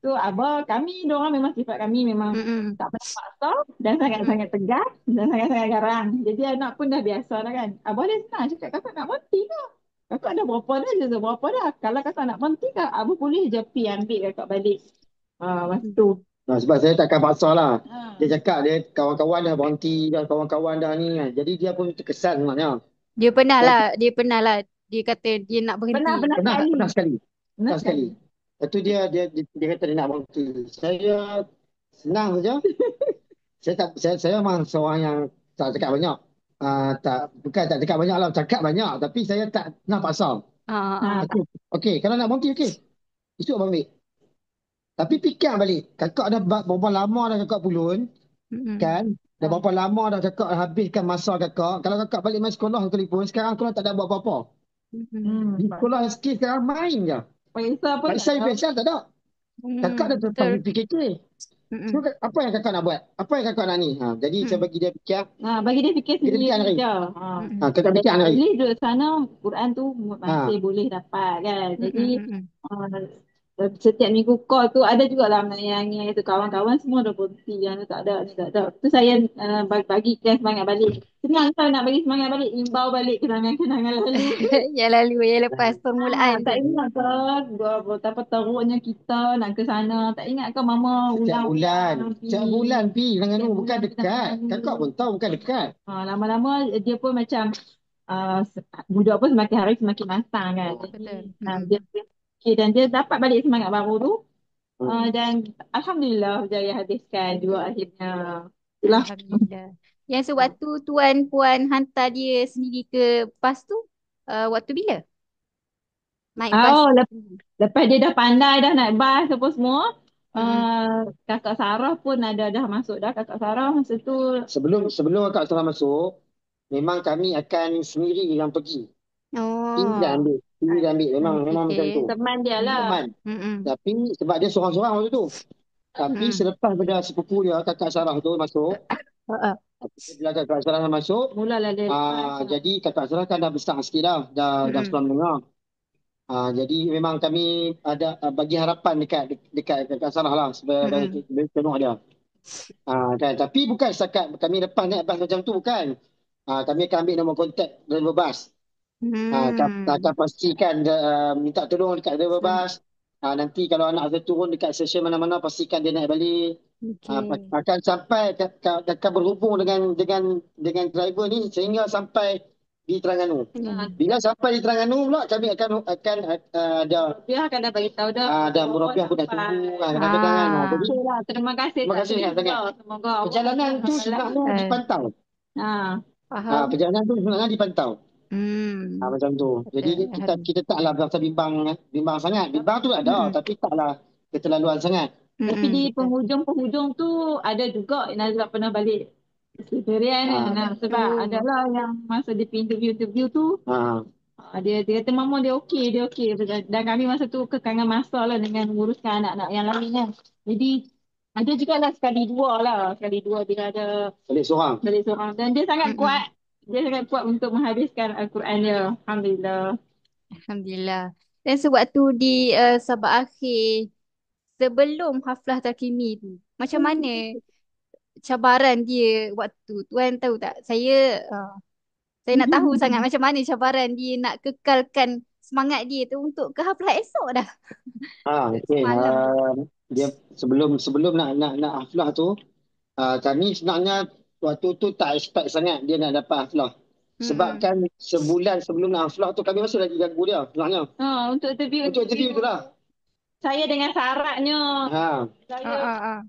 A: Tu abah kami diorang memang sifat kami memang
B: Mm-mm.
A: tak pernah paksa dan
B: Mm-mm.
A: sangat-sangat tegas dan sangat-sangat garang. Jadi anak pun dah biasa dah kan. Abah dia senang cakap kakak nak berhenti ke? Kakak ada berapa dah je berapa dah. Kalau kakak nak berhenti kak, abah boleh je pergi ambil kakak balik. Masa
B: Mm.
A: tu.
C: Sebab saya takkan paksa lah. Dia
A: Ha.
C: cakap dia kawan-kawan dah berhenti dah, kawan-kawan dah ni kan. Jadi dia pun terkesan sebenarnya. Dan
B: Dia pernah lah. Dia kata dia nak berhenti.
A: Pernah
C: pernah
A: sekali.
C: pernah sekali.
A: Pernah
C: Pernah sekali.
A: sekali.
C: Lepas tu dia kata dia nak berhenti. Saya senang saja. Saya memang seorang yang tak cakap banyak. Bukan tak cakap banyak lah, cakap banyak. Tapi saya tak nak paksa.
B: Ah, ah, ah.
A: Ha.
C: Okey, okey. Kalau nak berhenti, okey. Esok abang ambil. Tapi fikir balik. Kakak dah berapa lama dah kakak pulun.
B: Mm-mm.
C: Kan? Dah berapa lama dah kakak habiskan masa kakak. Kalau kakak balik main sekolah sekalipun, sekarang sekolah tak ada buat apa-apa.
B: Mm-mm.
C: Di sekolah skill sekarang main je.
A: Payah pun
C: Tak
A: tak
C: kisah
A: tahu.
C: UPSL tak ada. Kakak dah lepas
B: Betul.
C: PKK. So,
B: Mm-mm.
C: apa yang kakak nak buat? Apa yang kakak nak ni? Jadi saya
B: Mm-mm.
C: bagi dia fikir.
A: Bagi dia fikir
C: Kita fikir
A: sendiri
C: hari.
A: je.
B: Mm-mm.
C: Kakak fikir
A: At
C: hari.
A: least duduk sana Quran tu
C: Ha.
A: masih boleh dapat kan. Jadi
B: Mm-mm. Mm-mm.
A: uh, setiap minggu call tu ada jugalah menyanyi itu kawan-kawan semua dah berhenti yang ni tak ada ni tak ada. Tu saya bagikan semangat balik. Senang saya nak bagi semangat balik, imbau balik kenangan-kenangan lalu.
B: Yang lalu, yang lepas permulaan tu.
A: Tak ingat ke betapa teruknya kita nak ke sana. Tak ingat ke mama
C: Setiap bulan.
A: ulang-ulang
C: Setiap
A: pergi.
C: bulan pi Terengganu
A: Setiap
C: bukan
A: bulan kita
C: dekat. Kakak
A: Terengganu.
C: pun tahu bukan dekat.
A: Lama-lama dia pun macam budak pun semakin hari semakin matang kan. Jadi
B: Betul.
A: dia
B: Mm-mm.
A: fikir dan dia dapat balik semangat baru tu.
C: Hmm.
A: Dan Alhamdulillah berjaya habiskan juga akhirnya. Itulah.
B: Alhamdulillah. Yang sewaktu tuan puan hantar dia sendiri ke PAS tu, waktu bila? Naik PAS.
A: Oh, lepas dia dah pandai dah naik bas apa semua.
B: Mm-mm.
A: Kakak Sarah pun dah masuk dah. Kakak Sarah masa tu.
C: Sebelum kakak setelah masuk, memang kami akan sendiri yang pergi. Ini dah
B: Oh,
C: ambil. Ini dah ambil. Memang
B: okey,
C: memang macam tu.
B: okey.
A: Teman dia lah.
C: Teman.
B: Mm-mm.
C: Tapi sebab dia seorang-seorang waktu tu. Tapi
B: Mm-mm.
C: selepas pada sepupu dia, kakak Sarah tu masuk,
B: Uh-uh.
C: bila kakak Sarah masuk,
A: Mulalah dia lepas.
C: jadi kakak Sarah kan dah besar sikit dah. Dah
B: Mm-mm.
C: sekolah menengah. Jadi memang kami ada bagi harapan dekat kakak Sarah lah
B: Mm-mm.
C: sebagai tengok dia. Kan. Tapi bukan setakat kami lepas naik bas macam tu bukan. Kami akan ambil nombor kontak driver bas. Akan
B: Hmm.
C: pastikan minta tolong dekat driver
B: So,
C: bas. Nanti kalau anak saya turun dekat stesen mana-mana pastikan dia naik balik.
B: okey.
C: Akan sampai akan berhubung dengan driver ni sehingga sampai di Terengganu.
B: Mm.
C: Bila sampai di Terengganu pula kami akan ada
A: Dia akan dah bagi tahu dah.
C: ada murabiah pun dah tunggu kadang-kadang kan.
B: Ah,
C: Jadi
A: Okey lah, terima kasih
C: terima
A: tak
C: kasih
A: terima.
C: sangat.
A: Semoga Allah
C: Perjalanan tu sebenarnya
B: betul.
C: dipantau.
A: Ha.
B: Faham?
C: Perjalanan tu sebenarnya dipantau.
B: Hmm.
C: Macam tu. Jadi
B: Betul.
C: kita taklah berasa bimbang sangat. Bimbang tu ada
B: Mm-mm.
C: tapi taklah keterlaluan sangat.
A: Tapi di
B: Mm-mm. Betul.
A: penghujung-penghujung tu ada juga Nazla pernah balik sekretariat kan. Sebab
B: Oh.
A: adalah yang masa di interview tu
C: Ah,
A: dia kata mama dia okey. Dan kami masa tu kekangan masa lah dengan menguruskan anak-anak yang lain kan. Jadi ada juga lah sekali dua dia ada
C: balik seorang.
A: balik seorang dan dia sangat kuat.
B: Mm-mm.
A: Dia sangat kuat untuk menghabiskan Al-Quran dia. Alhamdulillah.
B: Alhamdulillah. Dan sewaktu di Sabak Akhir sebelum Haflah Takimi tu, macam mana cabaran dia waktu Tuan tahu tak? Saya nak tahu sangat macam mana cabaran dia nak kekalkan semangat dia tu untuk ke Haflah esok dah.
C: Okey.
B: Semalam tu.
C: Dia sebelum nak haflah tu, kami sebenarnya waktu tu tak expect sangat dia nak dapat haflah. Sebab
B: Mm-mm.
C: kan sebulan sebelum nak haflah tu kami masih lagi ganggu dia sebenarnya.
A: Untuk interview
C: Untuk interview tu lah.
A: saya dengan syaratnya
C: Ha.
A: saya
B: Ah, ah, ah.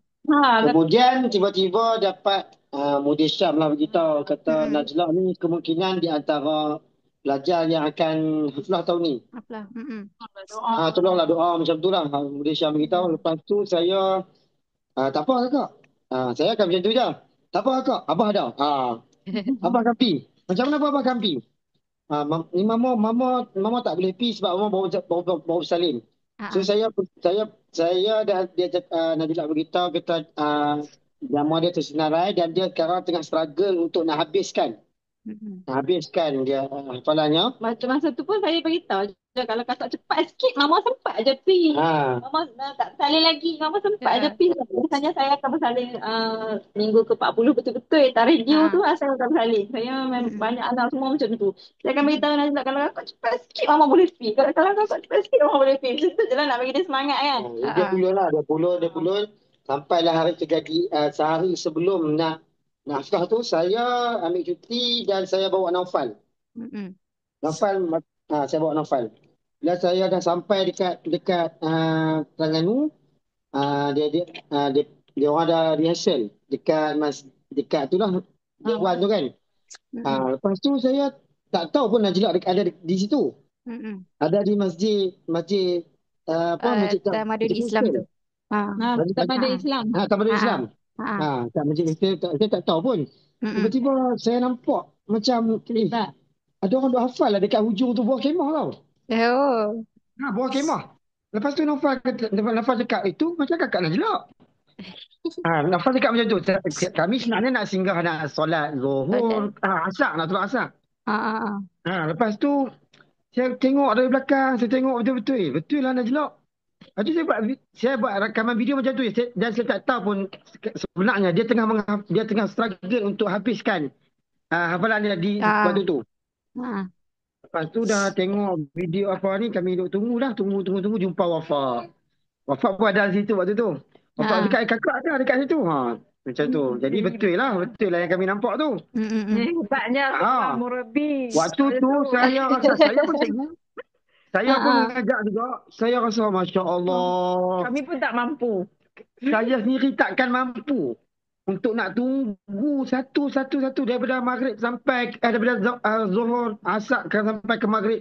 C: Kemudian tiba-tiba dapat Mudir Syam lah beritahu kata
B: Mm-mm.
C: Najlah ni kemungkinan di antara pelajar yang akan haflah tahun ni.
B: Haflah. Mm-mm.
A: doa.
C: Tolonglah doa macam tu lah. Mudir Syam beritahu. Lepas tu saya tak apa kakak. Saya akan macam tu je. Tak apa kakak. Abah ada. Abah akan pi. Macam mana abah akan pi? Ni mama tak boleh pi sebab mama baru bersalin.
B: Ah,
C: So
B: ah.
C: saya dah dia Najlah beritahu kata nama dia tersenarai dan dia sekarang tengah struggle untuk nak habiskan.
B: Mm-mm.
C: habiskan dia hafalannya.
A: Macam masa tu pun saya beritahu je, kalau kakak cepat sikit, Mama sempat je pi. Mama tak bersalin lagi, Mama sempat je
B: Ha.
A: pi. Biasanya saya akan bersalin minggu ke-40 betul-betul. Tarikh review tu
B: Ha.
A: lah saya akan bersalin. Saya
B: Mm-mm.
A: banyak anak semua macam tu. Saya akan beritahu Najla, kalau kakak cepat sikit, Mama boleh pi. Kalau kakak cepat sikit, Mama boleh pi. Macam tu je lah nak bagi dia semangat kan.
C: Dia
B: Ha.
C: pulun lah, dia pulun sampailah hari terjadi sehari sebelum nafkah tu saya ambil cuti dan saya bawa Naufal.
B: Mm-mm.
C: Naufal saya bawa Naufal. Bila saya dah sampai dekat dekat Terengganu, dia dia, dia orang ada rehearsal dekat tu lah Dewan tu kan.
B: Mm-mm.
C: Lepas tu saya tak tahu pun Najla ada di situ.
B: Mm-mm.
C: Ada di masjid masjid
B: Tamadun Islam
C: Kristen.
B: tu. Ha.
A: Tak pada
B: Ha.
A: Islam.
C: Tamadun
B: Ha.
C: Islam.
B: Ha.
C: Kat masjid Kristen saya tak tahu pun.
B: Mm-mm.
C: Tiba-tiba saya nampak macam ada orang duk hafal lah dekat hujung tu bawah kemah tau.
B: Oh.
C: Bawah kemah. Lepas tu Nafal cakap itu macam kakak Najla. Nafal cakap macam tu. Kami sebenarnya nak singgah nak solat
B: Solat.
C: Zuhur, asar nak solat asar.
B: Ha. Ha.
C: Lepas tu saya tengok dari belakang, saya tengok betul-betul. Betul lah Najla. Lepas tu saya buat rakaman video macam tu. Dan saya tak tahu pun sebenarnya dia tengah struggle untuk habiskan hafalan dia di
B: Ha.
C: waktu tu.
B: Ha.
C: Lepas tu dah tengok video apa ni, kami duk tunggu jumpa Wafa. Wafa pun ada di situ waktu tu. Wafa
B: Ha.
C: cakap, kakak ada dekat situ. Macam tu. Jadi betul lah yang kami nampak tu.
B: Mm-mm.
A: Hebatnya
C: Ha.
A: Murabi.
C: Waktu tu saya rasa, saya pun cikgu. Saya pun
B: Ha.
C: mengajar juga. Saya rasa, Masya Allah.
A: Kami pun tak mampu.
C: Saya sendiri takkan mampu untuk nak tunggu satu daripada maghrib sampai daripada zuhur asar sampai ke maghrib,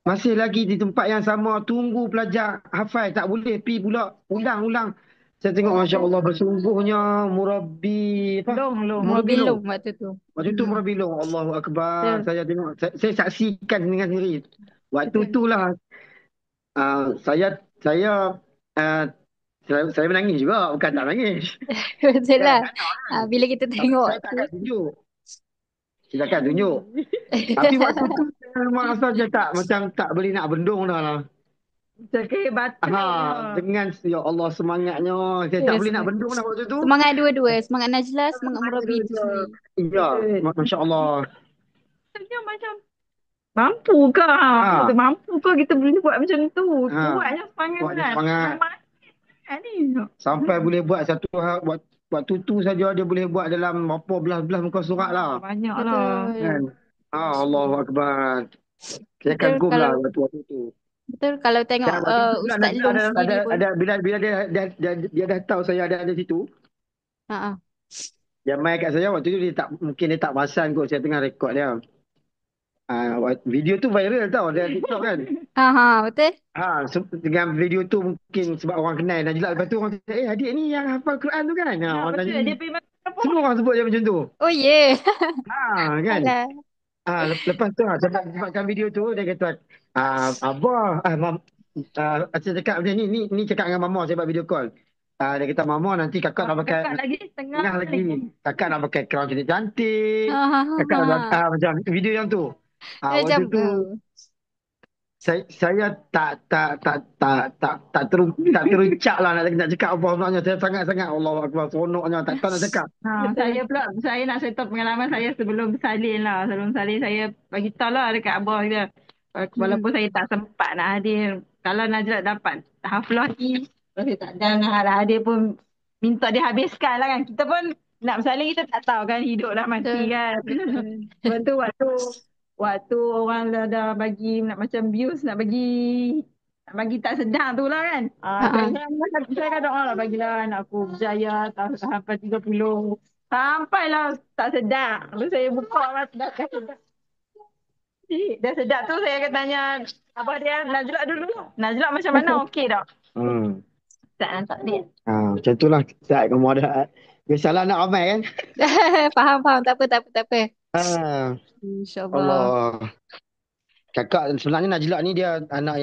C: masih lagi di tempat yang sama tunggu pelajar hafal, tak boleh pi pula ulang-ulang. Saya tengok Masya Allah bersungguhnya murabi murabi long.
B: Mobilum waktu tu.
C: Waktu tu murabi long, Allahu Akbar.
B: Betul.
C: Saya tengok, saya saksikan dengan sendiri. Waktu
B: Betul.
C: itulah saya uh, saya menangis juga, bukan tak menangis.
B: Betul
C: Kan,
B: lah.
C: anak kan.
B: Bila kita
C: Tapi
B: tengok
C: saya
B: tu.
C: takkan tunjuk. Saya takkan tunjuk. Tapi waktu tu saya memang rasa je tak, macam tak boleh nak bendung dah lah.
A: Kehebatan.
C: Dengan ya Allah semangatnya. Saya tak boleh nak bendung dah waktu tu.
B: Semangat dua-dua. Semangat Najla, semangat Murabi tu sendiri.
C: Ya, Masya Allah.
A: Rasanya macam mampu ke? Kita mampu ke kita boleh buat macam tu? Kuatnya semangat
C: Kuatnya
A: kan?
C: semangat.
A: Ni.
C: Sampai boleh buat satu waktu tu saja dia boleh buat dalam berapa belas-belas muka surat lah.
A: Banyak lah.
B: Betul.
C: Kan? Allahu Akbar. Saya
B: Betul
C: kagum
B: kalau
C: lah waktu tu.
B: betul kalau tengok
C: Dan waktu tu pula
B: Ustaz Long sendiri pun.
C: bila dia dah tahu saya ada situ,
B: Ha.
C: dia main kat saya waktu tu mungkin dia tak perasan kot saya tengah rekod dia. Video tu viral tau dia TikTok kan.
B: Betul.
C: Dengan video tu mungkin sebab orang kenal Najla, lepas tu orang cakap, adik ni yang hafal Quran tu kan. Orang
A: Betul,
C: tanya,
A: dia pergi makan apa?
C: semua orang sebut dia macam tu.
B: Oh yeah.
C: Kan.
B: Alah.
C: Lepas tu sebabkan video tu dia kata, abah, saya cakap dia ni cakap dengan mama saya buat video call. Dia kata, mama nanti kakak nak pakai
A: Kakak lagi
C: tengah lagi. Kakak nak pakai crown cantik-cantik. Kakak nak macam video yang tu.
B: Macam
C: Waktu tu saya tak terucap lah nak cakap apa sebenarnya. Saya sangat-sangat Allahu Akbar seronoknya, tak tahu nak cakap.
A: Saya nak set up pengalaman saya sebelum bersalin lah. Sebelum bersalin saya bagi tahu lah dekat abah kita. Walaupun saya tak sempat nak hadir. Kalau Najlat dapat haflah ni, saya tak ada nak hadir pun minta dia habiskan lah kan. Kita pun nak bersalin kita tak tahu kan hidup dah mati kan. Lepas tu waktu orang dah bagi nak macam views nak bagi tak sedap tu lah kan. Saya kan doa lah bagilah anak aku berjaya sampai 30. Sampailah tak sedap. Lalu saya buka lah dah sedap. Dah sedap tu saya akan tanya apa dia Najla dulu. Najla macam mana, okey tak? Tak dia.
C: Macam tu lah. Kamu ada biasalah anak ramai kan.
B: Faham. Tak apa. InsyaAllah.
C: Allah. Kakak sebenarnya Najla ni dia anak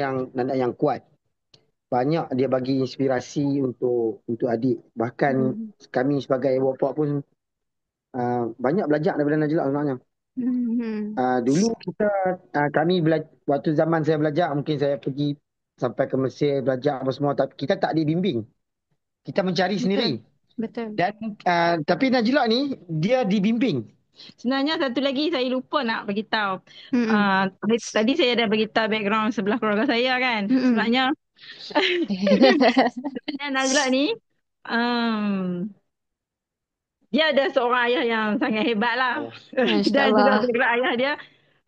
C: yang kuat. Banyak dia bagi inspirasi untuk adik. Bahkan kami sebagai bapa pun banyak belajar daripada Najla sebenarnya.
B: Hmm.
C: Dulu kami waktu zaman saya belajar, mungkin saya pergi sampai ke Mesir belajar apa semua, tapi kita tak dibimbing. Kita mencari sendiri.
B: Betul. Betul.
C: Dan tapi Najla ni dia dibimbing.
A: Sebenarnya satu lagi saya lupa nak beritahu.
B: Hmm.
A: Tadi saya dah beritahu background sebelah keluarga saya kan.
B: Hmm.
A: Sebenarnya Najla ni um, dia ada seorang ayah yang sangat hebat lah.
B: Masya
A: Dan juga
B: Allah.
A: background ayah dia,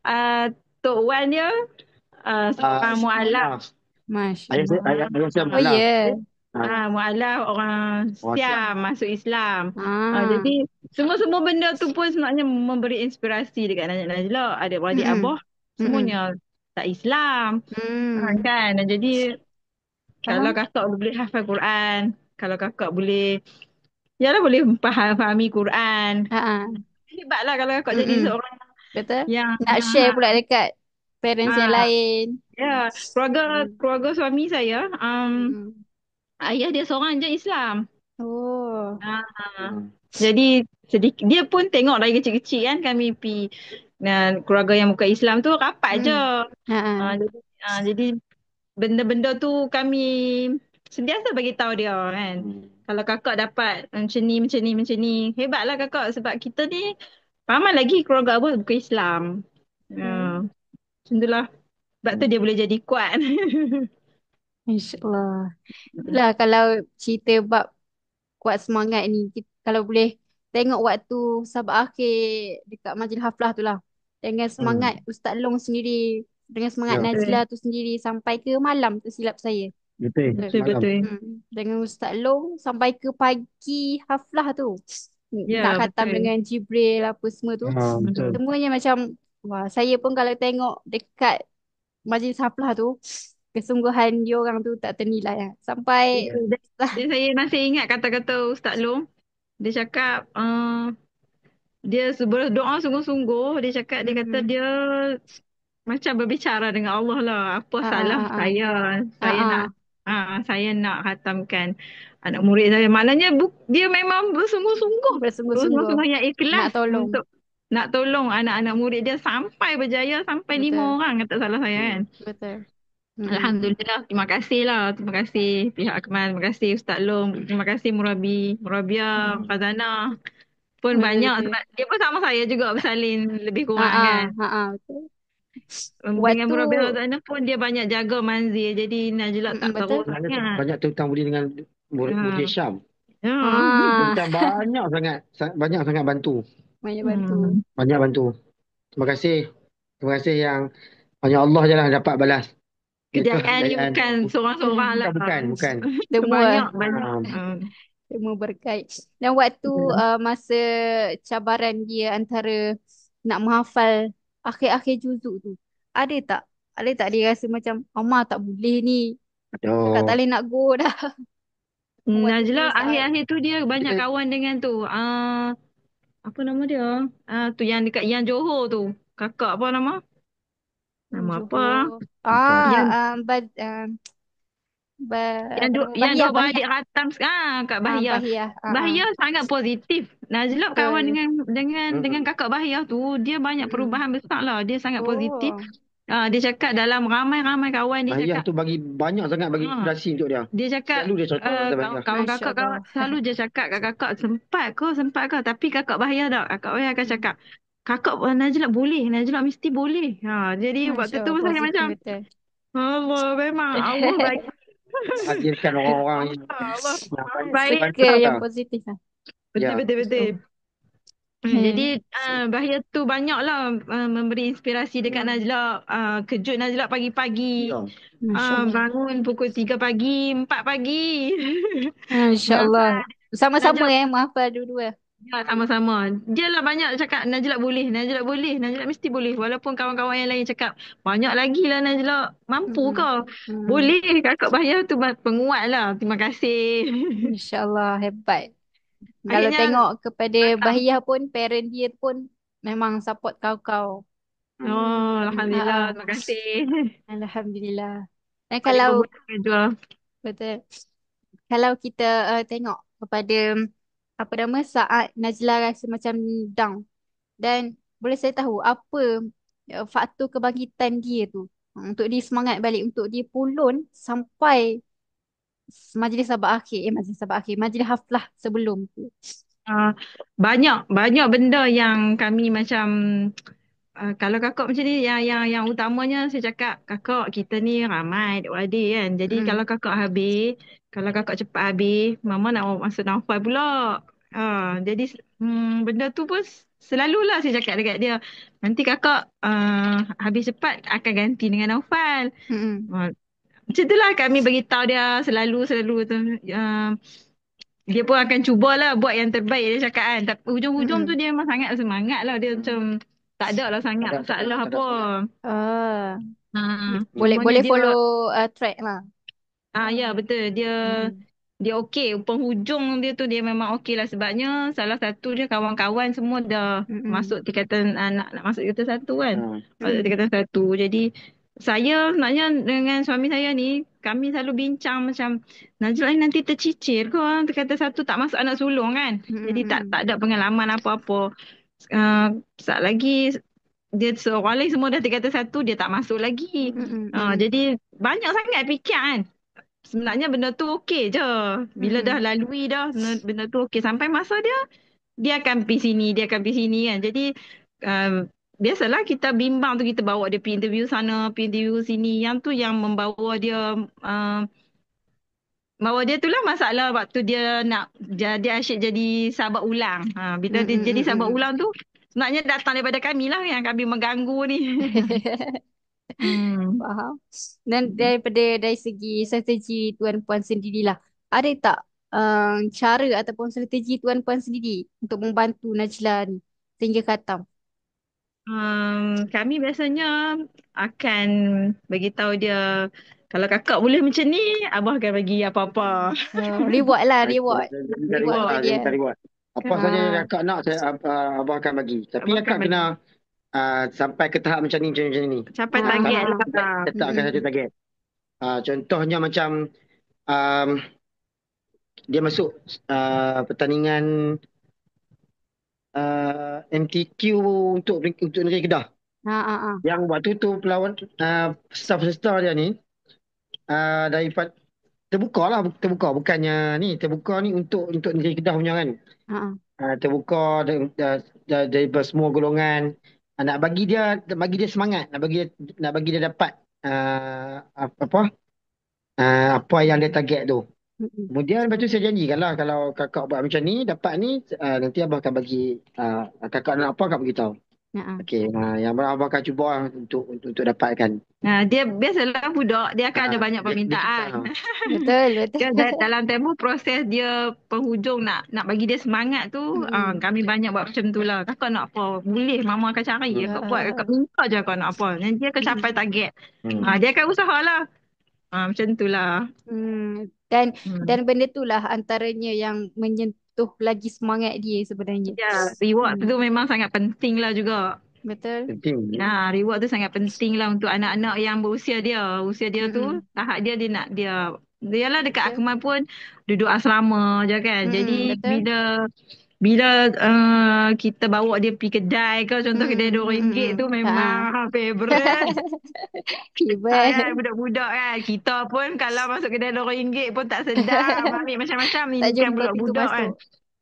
A: uh, Tok Wan dia seorang mualaf.
B: Masya
C: Ayah saya
B: Oh
C: malas.
B: ya.
A: Mualaf orang
C: Orang Siam.
A: Siam masuk Islam.
B: Ah.
A: Jadi semua-semua benda tu pun sebenarnya memberi inspirasi dekat Najla. Adik-beradik
B: Hmm.
A: Abah
B: Hmm.
A: semuanya tak Islam.
B: Hmm.
A: Kan? Jadi kalau
B: Faham?
A: kakak boleh hafal Quran, kalau kakak boleh, yalah boleh fahami Quran.
B: Ha ah.
A: Hebatlah kalau kakak jadi
B: Hmm.
A: seorang
B: Betul.
A: yang
B: Nak share pula dekat parents yang
A: ha,
B: lain.
A: ya, keluarga
B: Hmm.
A: keluarga suami saya,
B: Hmm.
A: ayah dia seorang je Islam.
B: Oh.
A: Ah, jadi sedikit dia pun tengok dari kecil-kecil kan kami pi keluarga yang bukan Islam tu rapat je.
B: Hmm. Ha ah.
A: Jadi benda-benda tu kami sentiasa bagi tahu dia kan. Kalau kakak dapat macam ni macam ni macam ni, hebatlah kakak sebab kita ni ramai lagi keluarga abah bukan Islam.
B: Hmm.
A: Macam itulah. Sebab tu dia boleh jadi kuat.
B: InsyaAllah. Itulah kalau cerita bab kuat semangat ni. Kalau boleh tengok waktu sahabat akhir dekat majlis haflah tu lah. Dengan semangat
C: Hmm.
B: Ustaz Long sendiri. Dengan semangat
C: Ya,
B: Najla tu sendiri. Sampai ke malam tu silap saya.
C: betul.
B: Betul.
C: Malam.
A: Betul-betul.
B: Dengan Ustaz Long sampai ke pagi haflah tu. Nak
A: Ya,
B: khatam
A: betul.
B: dengan Jibril apa semua tu.
C: Betul.
B: Semuanya macam, wah, saya pun kalau tengok dekat majlis haflah tu, kesungguhan dia orang tu tak ternilai lah. Sampai,
A: Ya. Dan saya masih ingat kata-kata Ustaz Long. Dia cakap, dia berdoa sungguh-sungguh. Dia cakap, dia kata
B: hmm,
A: dia macam berbicara dengan Allah lah. Apa
B: ah,
A: salah
B: ah, ah,
A: saya?
B: ah,
A: Saya nak,
B: ah,
A: saya nak khatamkan anak murid saya. Maknanya dia memang bersungguh-sungguh.
B: bersungguh-sungguh
A: Bersungguh-sungguh yang
B: nak
A: ikhlas
B: tolong.
A: untuk nak tolong anak-anak murid dia sampai berjaya sampai lima
B: Betul,
A: orang kata salah saya kan.
B: betul. Mm-mm.
A: Alhamdulillah, terima kasih lah. Terima kasih pihak Akmal, terima kasih Ustaz Long, terima kasih Murabiah,
B: Mm.
A: Khazanah pun banyak
B: Betul-betul.
A: sebab dia pun sama saya juga bersalin lebih
B: Ah,
A: kurang
B: ah,
A: kan.
B: ah, ah, betul.
A: Dengan
B: Waktu,
A: Murabiah Khazanah pun dia banyak jaga manzil jadi Najla tak
B: betul.
A: terus
C: Banyak,
A: ingat.
C: banyak terhutang budi dengan murid
A: Ha.
C: Syam.
A: Ya.
B: Ah,
C: Terhutang banyak sangat bantu.
B: banyak bantu.
A: Hmm.
C: Banyak bantu. Terima kasih. Terima kasih yang hanya Allah je lah dapat balas. Itu
A: Kejayaan ni
C: kejayaan.
A: bukan seorang-seorang lah.
C: Bukan.
A: Banyak,
B: Semua,
A: banyak.
C: Ah,
B: semua berkait. Dan waktu masa cabaran dia antara nak menghafal akhir-akhir juzuk tu, ada tak? Ada tak dia rasa macam, Mama tak boleh ni. Kakak tak
C: Aduh.
B: boleh nak go dah. Waktu tu
A: Najla
B: saat,
A: akhir-akhir tu dia banyak
C: Dia,
A: kawan dengan tu. Apa nama dia? Tu yang dekat yang Johor tu. Kakak apa nama? Nama apa?
B: Johor.
A: Yang
B: Apa nama?
A: yang dua
B: Bahiyah, Bahiyah.
A: beradik khatam Kak Bahia.
B: Bahiyah.
A: Bahia sangat positif. Najla kawan
B: Betul.
A: dengan kakak Bahia tu dia banyak
B: Mm-mm.
A: perubahan besar lah. Dia sangat positif.
B: Oh,
A: Dia cakap dalam ramai-ramai kawan dia
C: Bahiyah
A: cakap
C: tu banyak sangat bagi
A: ah,
C: inspirasi untuk dia.
A: dia cakap
C: Selalu dia cakap pasal Bahiyah.
A: kawan
B: Masya
A: kakak kawan
B: Allah.
A: selalu dia cakap kat kakak sempat kau tapi kakak Bahia tak kakak Bahia akan cakap kakak Najla boleh Najla mesti boleh jadi waktu
B: Masya
A: tu
B: Allah,
A: saya
B: positif
A: macam
B: betul.
A: Allah memang Allah baik.
C: Hadirkan orang-orang
A: Allah
C: yang
A: memang
C: banyak
A: baik.
C: bantu
B: Circle yang
C: lah.
B: positif lah.
A: Betul
C: Ya.
A: betul betul. Jadi
B: Hmm.
A: Bahia tu banyak lah memberi inspirasi dekat Najla. Kejut Najla pagi-pagi.
C: Ya.
B: Masya Allah.
A: Bangun pukul 3 pagi, 4 pagi.
B: Masya Allah. Sama-sama
A: Najla
B: menghafal dua-dua.
A: sama-sama. Dia lah banyak cakap Najla boleh, Najla boleh, Najla mesti boleh. Walaupun kawan-kawan yang lain cakap banyak lagi lah Najla mampu
B: Hmm.
A: kau.
B: Hmm.
A: Boleh kakak Bahaya tu penguat lah. Terima kasih.
B: Masya Allah, hebat. Kalau
A: Akhirnya,
B: tengok kepada Bahiyah pun, parent dia pun memang support kau-kau. Ah,
A: Alhamdulillah.
B: ah.
A: Terima kasih.
B: Alhamdulillah. Dan
A: Boleh
B: kalau,
A: berbuat dengan jual.
B: betul, kalau kita tengok kepada apa nama saat Najla rasa macam down dan boleh saya tahu apa faktor kebangkitan dia tu untuk dia semangat balik untuk dia pulun sampai majlis haflah sebelum tu.
A: Ah, banyak banyak benda yang kami macam kalau kakak macam ni yang utamanya saya cakap kakak kita ni ramai adik-adik kan. Jadi
B: Mm.
A: kalau kakak cepat habis, mama nak masuk nafal pula. Jadi benda tu pun selalulah saya cakap dekat dia. Nanti kakak habis cepat akan ganti dengan nafal.
B: Mm-mm.
A: Macam itulah kami beritahu dia selalu tu. Uh, Dia pun akan cubalah buat yang terbaik dia cakap kan. Tapi hujung-hujung tu
B: Mm-mm.
A: dia memang sangat semangat lah. Dia macam tak ada lah sangat
C: Tak ada,
A: masalah
C: tak ada
A: apa.
C: semangat.
B: Ah,
A: Ha,
B: boleh
A: semuanya
B: boleh
A: dia
B: follow track lah.
A: ya betul
B: Mm-mm.
A: dia okey penghujung dia tu dia memang okey lah sebabnya salah satu dia kawan-kawan semua dah
B: Mm-mm.
A: masuk tingkatan nak masuk tingkatan satu kan.
C: Ha.
A: Masuk
B: Mm-mm.
A: tingkatan satu. Jadi saya sebenarnya dengan suami saya ni kami selalu bincang macam Najlah ni nanti tercicir ke tingkatan satu tak masuk anak sulung kan. Jadi tak
B: Mm-mm.
A: ada pengalaman apa-apa. Sat lagi dia seorang lain semua dah tingkatan satu dia tak masuk lagi.
B: Mm-mm. Mm-mm.
A: Jadi banyak sangat fikir kan. Sebenarnya benda tu okey je. Bila dah
B: Mm-mm.
A: lalui dah, benda tu okey. Sampai masa dia akan pergi sini, dia akan pergi sini kan. Jadi, uh, biasalah kita bimbang tu kita bawa dia pergi interview sana, pergi interview sini. Yang tu yang membawa dia, uh, bawa dia tu lah masalah waktu dia nak jadi asyik jadi sahabat ulang. Bila dia
B: Mm-mm.
A: jadi sahabat
B: Mm-mm.
A: ulang tu, sebenarnya datang daripada kami lah yang kami mengganggu ni. Hmm.
B: Faham. Dan dari segi strategi Tuan Puan sendirilah, ada tak cara ataupun strategi Tuan Puan sendiri untuk membantu Najla ni sehingga khatam?
A: Kami biasanya akan bagi tahu dia kalau kakak boleh macam ni, abah akan bagi apa-apa.
B: Reward lah,
C: Saya
B: reward.
C: saya minta
B: Reward
C: reward
B: untuk
C: lah, saya
B: dia.
C: minta reward. Apa saja yang
B: Ah,
C: kakak nak, abang akan bagi. Tapi
A: Abah akan
C: kakak
A: bagi.
C: kena sampai ke tahap macam ni, macam ni.
A: Capai
C: Pertama,
A: target
B: ah,
A: lah.
C: letakkan satu
B: mm-mm.
C: target. Contohnya macam um, dia masuk pertandingan MTQ untuk negeri Kedah.
B: Ah, ah, ah,
C: Yang waktu tu pelawan peserta dia ni daripada terbuka bukannya ni terbuka ni untuk negeri Kedah punya kan.
B: ah, ah.
C: Terbuka daripada semua golongan. Nak bagi dia semangat, nak bagi dia dapat apa apa yang dia target tu.
B: Mm-mm.
C: Kemudian lepas tu saya janji kalau kakak buat macam ni dapat ni nanti abang akan bagi kakak nak apa kakak beritahu.
B: Ah, ah.
C: Okey, yang abang akan cuba untuk dapatkan.
A: Dia biasalah budak, dia akan ada banyak
C: Dia
A: permintaan.
B: Betul, betul.
A: Dia dalam tempoh proses dia penghujung nak bagi dia semangat tu,
B: Mm-mm.
A: kami banyak buat macam tu lah. Kakak nak apa? Boleh, mama akan cari. Kakak buat, kakak minta je kakak nak apa. Nanti dia akan capai
B: Mm-mm.
A: target.
C: Hmm.
A: Dia akan usahalah. Macam tu lah.
B: Dan
A: Hmm.
B: benda tu lah antaranya yang menyentuh lagi semangat dia sebenarnya.
A: Ya, reward
B: Hmm.
A: tu memang sangat penting lah juga.
B: Betul.
C: Penting.
A: Reward tu sangat penting lah untuk anak-anak yang berusia dia. Usia dia tu,
B: Mm-mm.
A: tahap dia nak dia lah dekat
B: Betul.
A: Akmal pun duduk asrama je kan. Jadi
B: Mm-mm. Betul.
A: bila kita bawa dia pergi kedai ke, contoh kedai
B: Mm-mm.
A: RM2 tu
B: Mm-mm.
A: memang favorite.
B: Hebat.
A: Kan, budak-budak kan. Kita pun kalau masuk kedai RM2 pun tak sedap. Ambil macam-macam ni
B: Tak
A: kan
B: jumpa pintu
A: budak-budak kan.
B: masuk.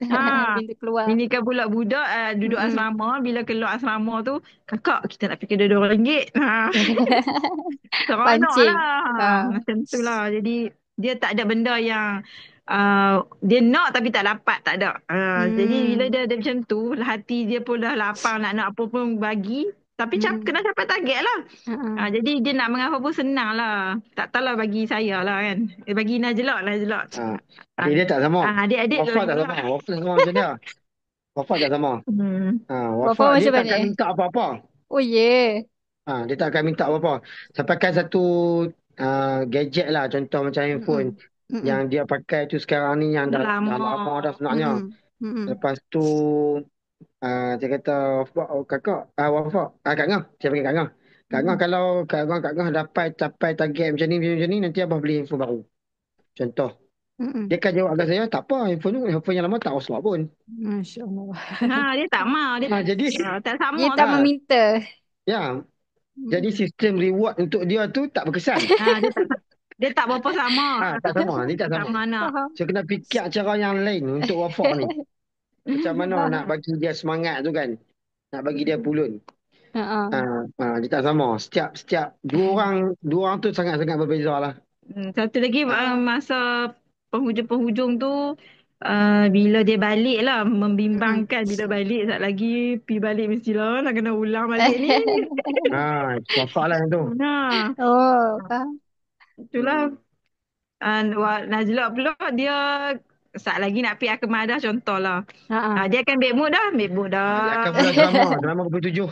A: Ha,
B: Pintu keluar.
A: ini kan pula budak duduk
B: Mm-mm.
A: asrama. Bila keluar asrama tu, kakak kita nak pergi kedai RM2. Seronok lah.
B: Pancing. Ah.
A: Macam tu lah. Jadi dia tak ada benda yang dia nak tapi tak dapat. Tak ada. Jadi bila
B: Hmm.
A: dia ada macam tu, lah hati dia pun dah lapang nak apa pun bagi. Tapi
B: Mm-mm.
A: kena capai target lah.
B: Ah.
A: Jadi dia nak mengapa pun senang lah. Tak tahulah bagi saya lah kan. Bagi Najla.
C: Adik dia tak sama.
A: Adik-adik
C: Wafat
A: lagi
C: tak
A: pula.
C: sama. Wafat sama macam dia. Wafat tak sama.
A: Hmm.
B: Bapa
C: Wafat dia
B: macam
C: tak
B: mana?
C: akan minta apa-apa.
B: Oh yeah.
C: Dia tak akan minta apa-apa. Sampaikan satu gadget lah. Contoh macam handphone.
B: Mm-mm.
C: Yang
B: Mm-mm.
C: dia pakai tu sekarang ni yang
A: Dah
C: dah
A: lama.
C: lama dah sebenarnya.
B: Mm-mm. Mm-mm.
C: Lepas tu saya kata kakak Wafat. Kak Ngah. Saya panggil Kak Ngah. Kak Ngah
B: Mm-mm.
C: kalau Kak Ngah dapat capai target macam ni nanti abang beli handphone baru. Contoh. Dia akan jawab kat saya, tak apa, handphone yang lama tak rosak pun.
B: Masya Allah.
A: Dia tak mau. Dia
C: Jadi,
A: tak sama
B: Dia tak
A: tu.
B: meminta.
C: ya, jadi sistem reward untuk dia tu tak berkesan.
A: Dia tak berapa sama.
C: Tak sama, dia tak sama.
A: Sama nak.
B: Faham.
C: Saya kena fikir cara yang lain untuk Wafak ni. Macam mana nak bagi dia semangat tu kan. Nak bagi dia pulun.
B: Ha.
C: Dia tak sama. Setiap dua orang tu sangat-sangat berbeza lah.
A: Satu lagi masa penghujung-penghujung tu bila dia balik lah membimbangkan bila balik sat lagi pi balik mestilah nak kena ulang balik ni.
C: Wafak lah yang tu.
B: Oh, faham.
A: Itulah Najla pula dia sat lagi nak pi Akemadah contohlah. Dia akan ambil mood dah.
C: Dia akan mula drama 27.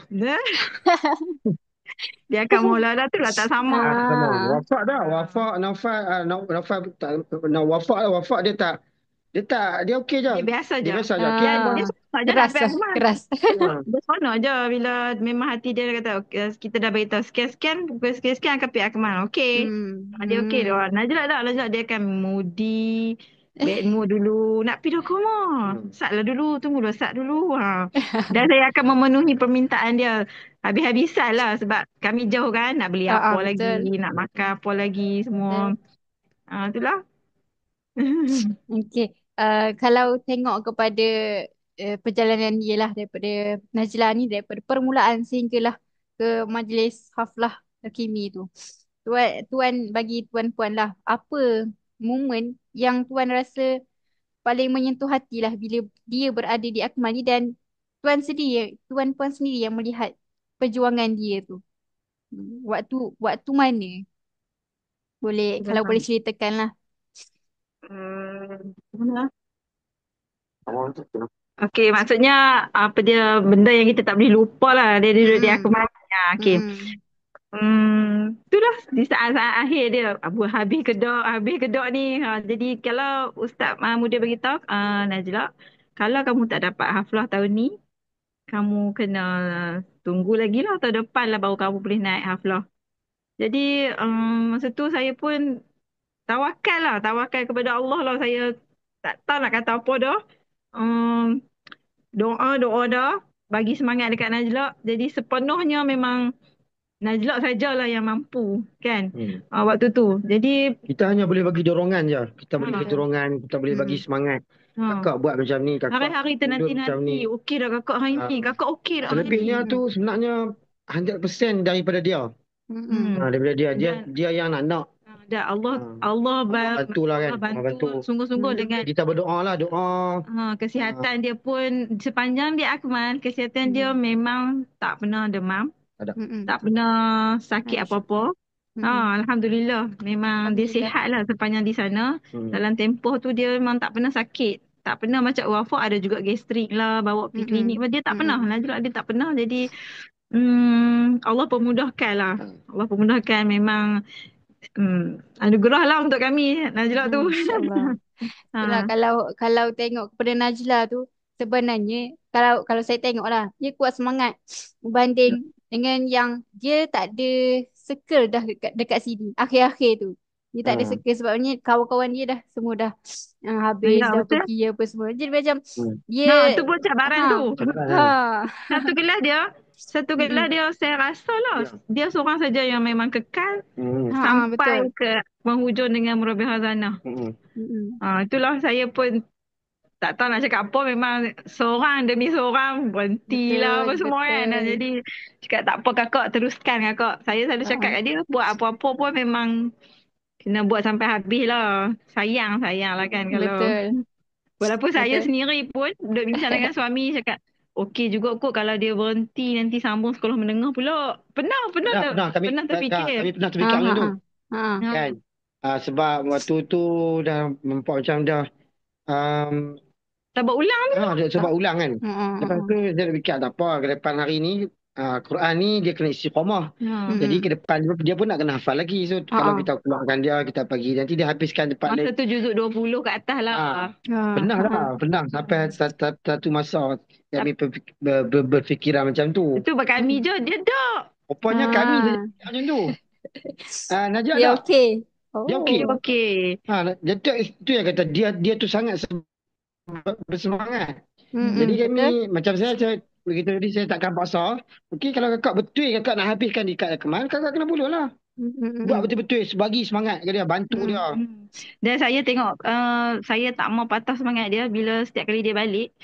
A: Dia akan mula dah tu lah tak sama.
C: Sama. Wafak dah. Wafak, Naufal tak, wafak lah. Wafak dia okey je.
A: Dia biasa je.
C: Dia biasa je.
A: Dia seronok je nak
B: Keras
A: pi
B: lah,
A: Akemadah.
B: keras.
A: Dia seronok je bila memang hati dia kata kita dah beritahu sekian-sekian pukul sekian-sekian akan pergi Akmal. Okey. Dia okey dah. Najla dia akan moody. Bad mood dulu. Nak pergi dah koma. Sat lah dulu. Tunggu dulu. Sat dulu. Dan saya akan memenuhi permintaan dia. Habis-habisan lah. Sebab kami jauh kan. Nak beli apa lagi.
B: Betul.
A: Nak makan apa lagi. Semua. Itulah.
B: Okey. Kalau tengok kepada perjalanan dia lah daripada Najla ni, daripada permulaan sehinggalah ke majlis haflah Hakimi tu. Tuan bagi tuan-puan lah, apa momen yang tuan rasa paling menyentuh hati lah bila dia berada di Akmal ni, dan tuan puan sendiri yang melihat perjuangan dia tu. Waktu mana? Kalau boleh ceritakan lah.
A: Okey, maksudnya apa dia benda yang kita tak boleh lupa lah dia duduk di Akmal. Okey. Itulah di saat-saat akhir dia habis kedok ni. Jadi kalau Ustaz Muda beritahu Najla, kalau kamu tak dapat haflah tahun ni, kamu kena tunggu lagi lah tahun depan lah baru kamu boleh naik haflah. Jadi masa tu saya pun tawakal kepada Allah lah. Saya tak tahu nak kata apa dah. Doa dah bagi semangat dekat Najla. Jadi sepenuhnya memang Najla sajalah yang mampu kan waktu tu. Jadi
C: kita hanya boleh bagi dorongan je. Kita boleh bagi dorongan, kita boleh bagi semangat. Kakak buat macam ni, kakak
A: hari-hari nanti okey dah kakak hari ni. Kakak okey dah hari ni.
C: Selebihnya tu sebenarnya 100% daripada dia. Daripada dia yang nak.
A: Dan Allah
C: bantulah kan.
A: bantu sungguh-sungguh dengan
C: kita berdoa lah, doa.
A: Kesihatan dia pun sepanjang dia Akmal, kesihatan dia memang tak pernah demam. Tak pernah sakit apa-apa. Alhamdulillah. Memang dia sihat lah sepanjang di sana. Dalam tempoh tu dia memang tak pernah sakit. Tak pernah macam Wafak ada juga gastrik lah. Bawa pergi klinik. Dia tak pernah. Najla dia tak pernah. Jadi Allah pemudahkan lah. Allah pemudahkan memang anugerah lah untuk kami Najla tu.
B: InsyaAllah. Itulah, kalau tengok kepada Najla tu, sebenarnya kalau saya tengok lah, dia kuat semangat berbanding dengan yang dia tak ada circle dah dekat sini akhir-akhir tu. Dia tak ada circle sebabnya kawan-kawan dia dah semua dah habis, dah
A: betul.
B: pergi apa semua. Jadi macam dia
A: tu pun cabaran tu. Satu kelas dia saya rasa lah dia seorang saja yang memang kekal sampai
B: betul.
A: ke penghujung dengan Murabi Hazanah. Itulah saya pun tak tahu nak cakap apa. Memang seorang demi seorang berhentilah apa semua kan. Jadi cakap tak apa kakak, teruskan kakak. Saya selalu cakap kat dia buat apa-apa pun memang kena buat sampai habis lah. Sayang lah kan kalau. Walaupun saya sendiri pun duduk bincang dengan suami cakap okey juga kot kalau dia berhenti nanti sambung sekolah menengah pula. Pernah terfikir.
C: Kami pernah terfikir macam tu. Kan? Sebab waktu tu dah nampak macam dah
A: tak buat ulang tu.
C: Sebab ulang kan. Lepas tu dia fikir tak apa, ke depan hari ni Quran ni dia kena istiqamah. Jadi ke depan dia pun nak kena hafal lagi. So kalau kita keluarkan dia, kita bagi nanti dia habiskan tempat lain.
A: Masa tu juzuk 20 ke atas lah.
C: Pernah sampai satu masa kami berfikiran macam tu.
A: Itu kami je, dia tak.
C: Rupanya kami macam tu. Najla
B: dia
C: tak?
B: okey.
C: Dia okey.
B: Oh.
A: Okey.
C: Dia tu yang kata dia tu sangat bersemangat. Jadi kami
B: Betul.
C: macam saya begitu tadi saya takkan paksa. Okey, kalau kakak betul kakak nak habiskan di kad Akmal, kakak kena follow lah. Buat betul-betul bagi semangat ke dia, bantu dia.
A: Dan saya tengok, saya tak mau patah semangat dia bila setiap kali dia balik.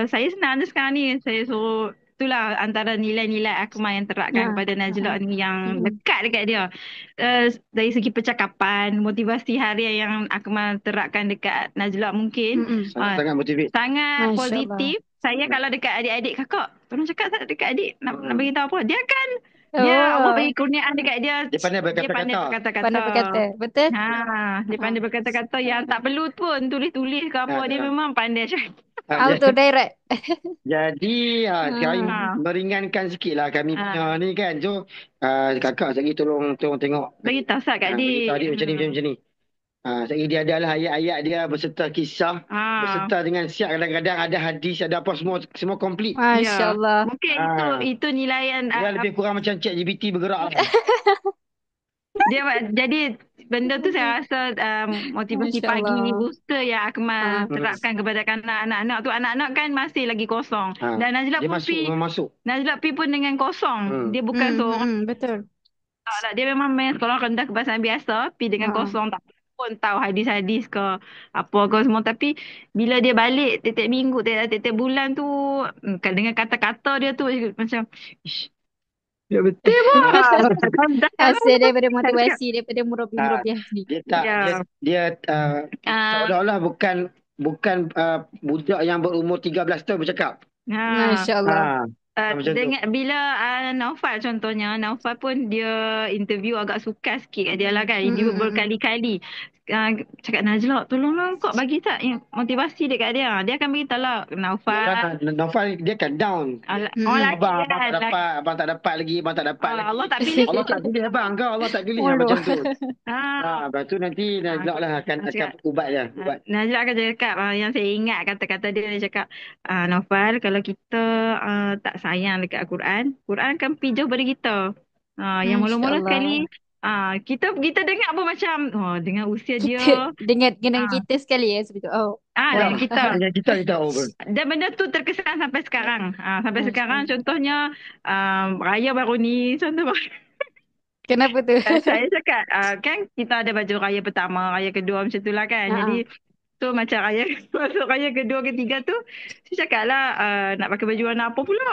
A: Saya senang je sekarang ni. Saya suruh, itulah antara nilai-nilai Akmal yang terapkan kepada Najla ni yang lekat dekat dia. Dari segi percakapan, motivasi harian yang Akmal terapkan dekat Najla mungkin
C: Sangat motivate.
A: sangat
B: Masya Allah.
A: positif. Saya kalau dekat adik-adik, kakak, tolong cakap tak dekat adik nak bagi tahu apa. Dia kan, Allah bagi kurniaan dekat dia.
C: Dia pandai
A: Dia pandai
C: berkata-kata.
B: Pandai
A: berkata-kata.
B: berkata. Betul?
A: Dia pandai berkata-kata yang tak perlu pun tulis-tulis ke apa. Dia memang pandai cakap.
B: Auto direct.
C: Jadi sekarang meringankan sikit lah kami punya ni kan. So kakak lagi tolong tengok.
A: Bagi tahu Ustaz kat
C: Bagi
A: adik.
C: tahu adik macam ni. Sekali dia ada lah ayat-ayat dia beserta kisah, beserta dengan siap kadang-kadang ada hadis, ada apa semua komplit.
B: Masya Allah.
A: Mungkin itu nilaian.
C: Dia lebih kurang macam ChatGPT bergerak lah.
A: Dia jadi benda tu saya rasa motivasi
B: Masya
A: pagi
B: Allah.
A: booster yang Akmal terapkan kepada anak-anak tu. Anak-anak kan masih lagi kosong. Dan Najla
C: Dia
A: pun
C: masuk.
A: Najla pi pun dengan kosong. Dia bukan seorang
B: Betul.
A: tak, dia memang main sekolah rendah kebangsaan biasa, pi dengan kosong, tak pun tahu hadis-hadis ke apa ke semua. Tapi bila dia balik tiap-tiap minggu, tiap-tiap bulan tu, dengan kata-kata dia tu macam, ish, ya betul pun.
B: Hasil daripada motivasi daripada murabi-murabi sendiri.
C: Dia tak dia seolah-olah bukan budak yang berumur 13 tahun bercakap.
B: Masya Allah.
A: Dengan bila Naufal contohnya, Naufal pun dia interview agak sukar sikit kat dia lah kan. Dia berkali-kali cakap, Najla tolonglah kau bagi tak motivasi dekat dia. Dia akan beritahu lah Naufal.
C: Naufal dia kan down. Abang tak dapat lagi.
A: Allah tak pilih.
C: Allah tak pilih abang kau. Allah tak pilih macam tu. Lepas tu nanti Najla lah akan ubat dia.
A: Najla akan cakap, yang saya ingat kata-kata dia cakap, Naufal, kalau kita tak sayang dekat Al-Quran, Quran akan pijau pada kita. Yang mula-mula sekali kita dengar pun macam dengan usia dia
B: dengan kita sekali ya seperti tu.
A: dengan kita
C: pun.
A: Dan benda tu terkesan sampai sekarang. Sampai sekarang contohnya raya baru ni,
B: kenapa tu?
A: saya cakap kan kita ada baju raya pertama, raya kedua macam tu lah kan. Jadi tu macam masuk raya kedua ketiga tu, saya cakap lah nak pakai baju warna apa pula.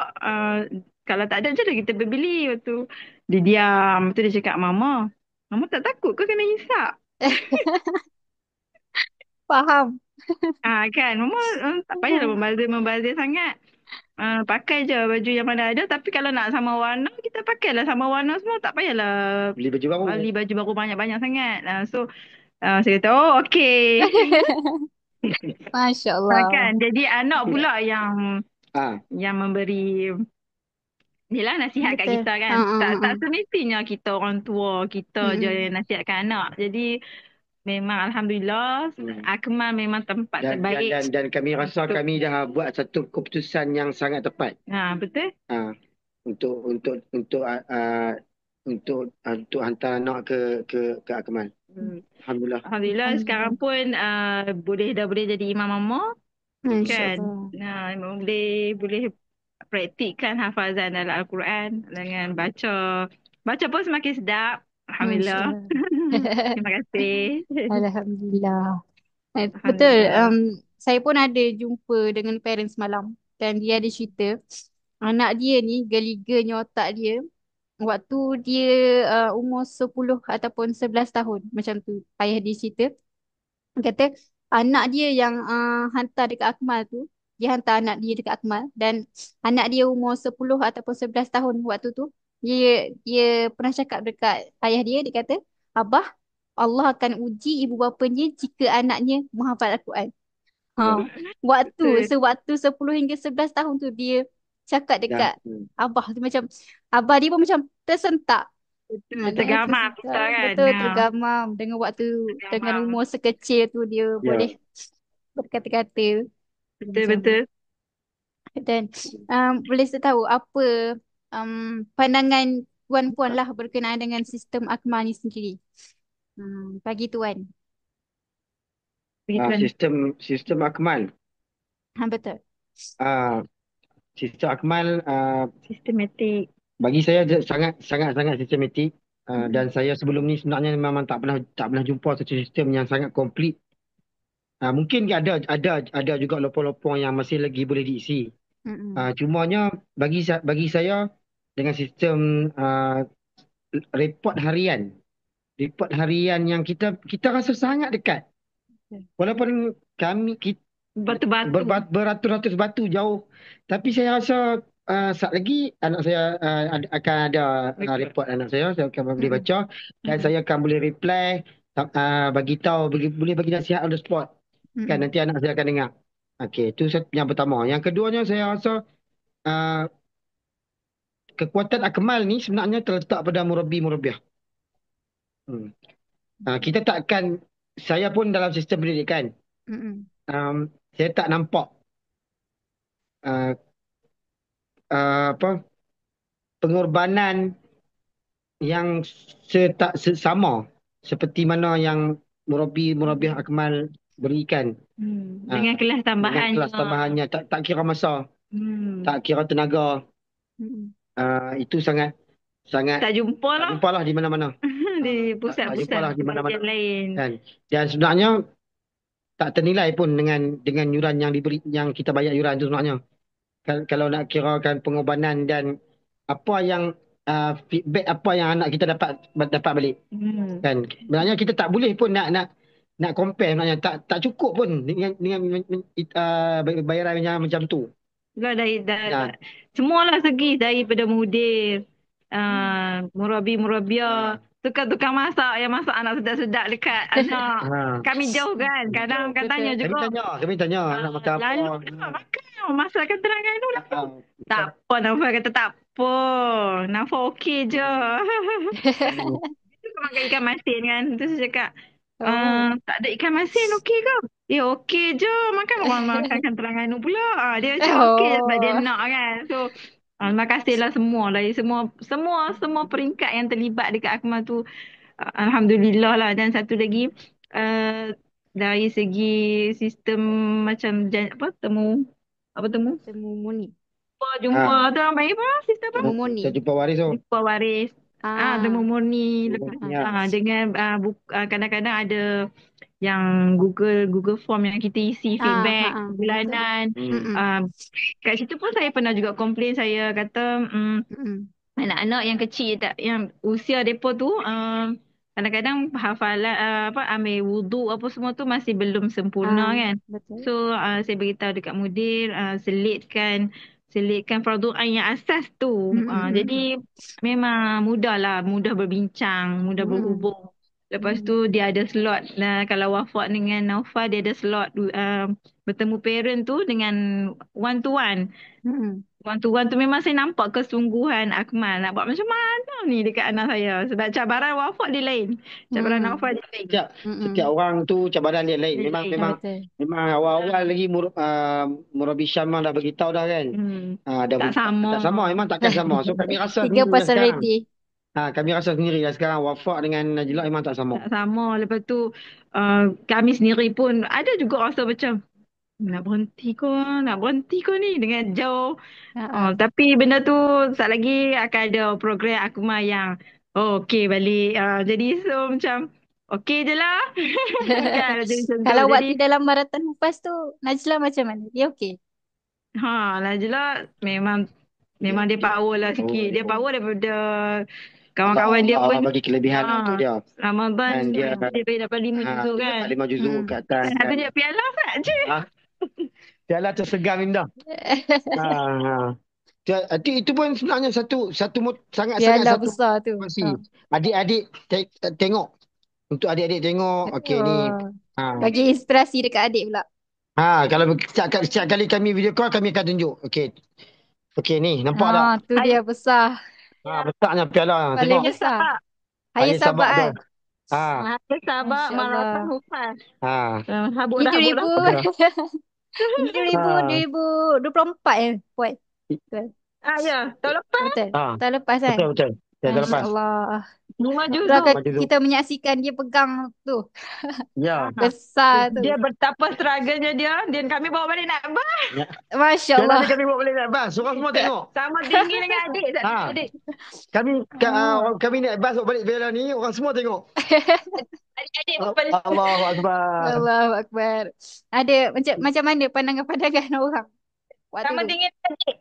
A: Kalau tak ada je lah kita berbeli. Lepas tu dia diam. Lepas tu dia cakap, Mama tak takut ke kena hisap?
B: Faham.
A: Kan Mama tak payahlah membazir sangat. Pakai je baju yang mana ada. Tapi kalau nak sama warna, kita pakailah sama warna semua. Tak payahlah
C: beli baju
A: baru banyak-banyak sangat. So saya kata, okey.
B: Masya Allah.
A: Kan? Jadi anak pula yang memberi yelah nasihat kat kita kan. Tak semestinya kita orang tua kita je yang nasihatkan anak. Jadi memang Alhamdulillah Akmal memang tempat terbaik.
C: Dan kami rasa kami dah buat satu keputusan yang sangat tepat.
A: Betul.
C: Untuk hantar anak ke Akmal.
A: Alhamdulillah sekarang pun dah boleh jadi imam mama. Kan. Boleh praktikkan hafazan dalam Al-Quran dengan baca pun semakin sedap. Alhamdulillah. Terima kasih.
B: Alhamdulillah. Betul. Saya pun ada jumpa dengan parents malam dan dia ada cerita anak dia ni geliganya otak dia waktu dia umur 10 ataupun 11 tahun macam tu. Ayah dia cerita kata anak dia yang hantar dekat Akmal tu, dia hantar anak dia dekat Akmal dan anak dia umur 10 ataupun 11 tahun waktu tu dia pernah cakap dekat ayah dia kata, Abah, Allah akan uji ibu bapanya jika anaknya menghafal Al-Quran. Sewaktu 10 hingga 11 tahun tu dia cakap dekat Abah tu macam Abah dia pun macam tersentak.
A: Tergamam kita kan.
B: Betul, tergamam dengan dengan umur sekecil tu dia boleh berkata-kata.
A: Betul.
B: Dan boleh saya tahu apa pandangan puan-puan lah berkenaan dengan sistem Akmal ni sendiri. Pagi tuan.
A: Begituan.
C: Sistem Akmal.
B: Betul.
C: Ah, sistem Akmal
A: Sistematik.
C: bagi saya dia sangat sangat sangat sistematik.
B: Mm-mm.
C: Dan saya sebelum ni sebenarnya memang tak pernah jumpa satu sistem yang sangat komplit. Mungkin ada juga lopong-lopong yang masih lagi boleh diisi.
B: Mm-mm.
C: Cumanya bagi saya dengan sistem report harian, report harian yang kita rasa sangat dekat. Walaupun kami
A: Batu-batu.
C: beratus-ratus batu jauh, tapi saya rasa saat lagi anak saya akan ada report anak saya akan boleh
B: Mm-mm.
C: baca dan
B: Mm-mm.
C: saya akan boleh reply, bagi tahu, boleh bagi nasihat on the spot. Kan
B: Mm-mm.
C: nanti anak saya akan dengar. Okey, itu yang pertama. Yang keduanya saya rasa uh, kekuatan Akmal ni sebenarnya terletak pada murabi-murabiah. Hmm. Kita takkan, saya pun dalam sistem pendidikan,
B: Mm-mm.
C: saya tak nampak uh, apa pengorbanan yang sama seperti mana yang murabi Akmal berikan.
A: Dengan kelas
C: Dengan
A: tambahannya.
C: kelas tambahannya, tak kira masa,
A: Hmm.
C: tak kira tenaga.
B: Mm-mm.
C: Itu sangat sangat
A: Tak jumpa
C: tak
A: lah
C: jumpalah di mana-mana.
A: di
C: Tak
A: pusat-pusat
C: jumpalah di mana-mana.
A: pengajian lain.
C: Kan? Dan sebenarnya tak ternilai pun dengan yuran yang yang kita bayar yuran itu sebenarnya. Kalau nak kirakan pengorbanan dan apa yang feedback apa yang anak kita dapat balik.
A: Hmm.
C: Kan? Sebenarnya kita tak boleh pun nak compare sebenarnya, tak cukup pun dengan bayaran yang macam tu.
A: Juga
C: Ya.
A: semualah segi daripada mudir, murabi-murabiah, tukang masak yang masak anak sedap-sedap dekat anak.
C: Ha.
A: Kami jauh kan, kadang kan tanya
B: Betul.
A: juga,
C: Kami tanya nak makan apa.
A: lalu nak makan, masakan Terengganu lah.
C: Ah,
A: Tak apa, Nafa kata tak apa. Nafa okey je. Dia makan ikan masin kan. Terus saya cakap,
B: Oh.
A: tak ada ikan masin okey ke? Dia okey je. Makan orang makan Terengganu pula. Dia macam okey je sebab dia
B: Oh.
A: nak kan. So, terima kasihlah semua lah. Semua peringkat yang terlibat dekat Akmal tu. Alhamdulillah lah. Dan satu lagi, uh, dari segi sistem macam temu
B: Temu muni.
A: jumpa
C: ah,
A: tu orang panggil apa sistem apa?
B: Temu muni.
C: Saya jumpa waris tu.
A: Jumpa waris. Temu
B: Ah.
A: murni. Lepas
C: Ya.
A: dengan kadang-kadang ada yang Google Form yang kita isi feedback
B: Betul.
A: bulanan.
B: Mm-mm.
A: Kat situ pun saya pernah juga komplain, saya kata
B: Mm-mm.
A: anak-anak yang kecil yang usia depa tu kadang-kadang hafalan ambil wuduk apa semua tu masih belum sempurna kan.
B: Betul.
A: So saya beritahu dekat mudir, selitkan fardu ain yang asas tu.
B: Mm-mm.
A: Jadi memang mudah berbincang, mudah
B: Mm-mm.
A: berhubung. Lepas tu dia ada slot, kalau Wafak dengan Naufal dia ada slot bertemu parent tu dengan one to one.
B: Mm-mm.
A: One tu memang saya nampak kesungguhan Akmal nak buat macam mana ni dekat anak saya. Sebab cabaran Wafak dia lain. Cabaran
B: Mm.
A: Naufal dia lain.
C: Setiap orang tu cabaran dia lain.
A: Dia
C: Memang
A: lain.
C: memang
B: Betul.
C: memang awal-awal lagi Murabi Syamah dah beritahu dah kan.
A: Tak sama.
C: Tak sama, memang takkan sama. So kami rasa
B: Tiga
C: sendiri dah sekarang.
B: personality.
C: Kami rasa sendiri dah sekarang Wafak dengan Najla memang tak sama.
A: Tak sama. Lepas tu kami sendiri pun ada juga rasa macam nak berhenti kau ni dengan jauh. Tapi benda tu saat lagi akan ada program Akmal yang okey balik. Jadi so macam okey je lah. Kan jadi macam tu.
B: Kalau
A: Jadi
B: waktu dalam maraton Hufaz tu, Najla macam mana? Dia okey?
A: Najla memang dia power lah sikit. Dia power daripada kawan-kawan dia
C: Allah
A: pun.
C: bagi kelebihan tu dia.
A: Ramadan
C: Dan dia
A: dia dapat 5 juzuk
C: dia
A: kan.
C: dapat 5 juzuk kat atas.
A: Aku dia piala saja.
C: Piala tersegang Indah. Itu pun sebenarnya sangat-sangat
B: Piala
C: satu
B: besar tu.
C: motivasi. Adik-adik tengok. Untuk adik-adik tengok, okey ni.
B: Bagi inspirasi dekat adik pula.
C: Kalau setiap kali kami video call kami akan tunjuk. Okey ni nampak tak?
B: Tu dia besar.
C: Besarnya piala.
B: Paling
C: Tengok.
B: besar.
C: Hayya
B: Hayya sabar
C: tu.
B: kan?
A: Hayya sabar
B: Masya
A: maraton
B: Allah.
A: Hufaz.
B: Ini
A: Habuk dah.
B: 2024 Puan? Betul.
A: Ya, tahun lepas.
B: Betul. Tahun lepas kan?
C: Betul. Tahun
B: Masya
C: lepas.
B: Allah.
A: 5
B: Tu akan
A: juzuk.
C: Juzuk.
B: kita menyaksikan dia pegang tu.
C: Ya.
B: Besar tu.
A: Dia betapa struggle-nya dia. Dan kami bawa balik nak bas.
C: Ya.
B: Masya
C: Dan
B: Allah.
C: nanti kami bawa balik naik bas. Orang semua tengok.
A: Sama tinggi dengan adik. Satu
C: Ha.
A: adik.
C: Kami naik bas bawa balik Bella ni, orang semua tengok.
A: Adik-adik berpeluh.
C: Allahu Akbar.
B: Allahu Akbar. Ada macam mana pandangan-pandangan orang waktu
A: Sama
B: tu?
A: tinggi dengan adik.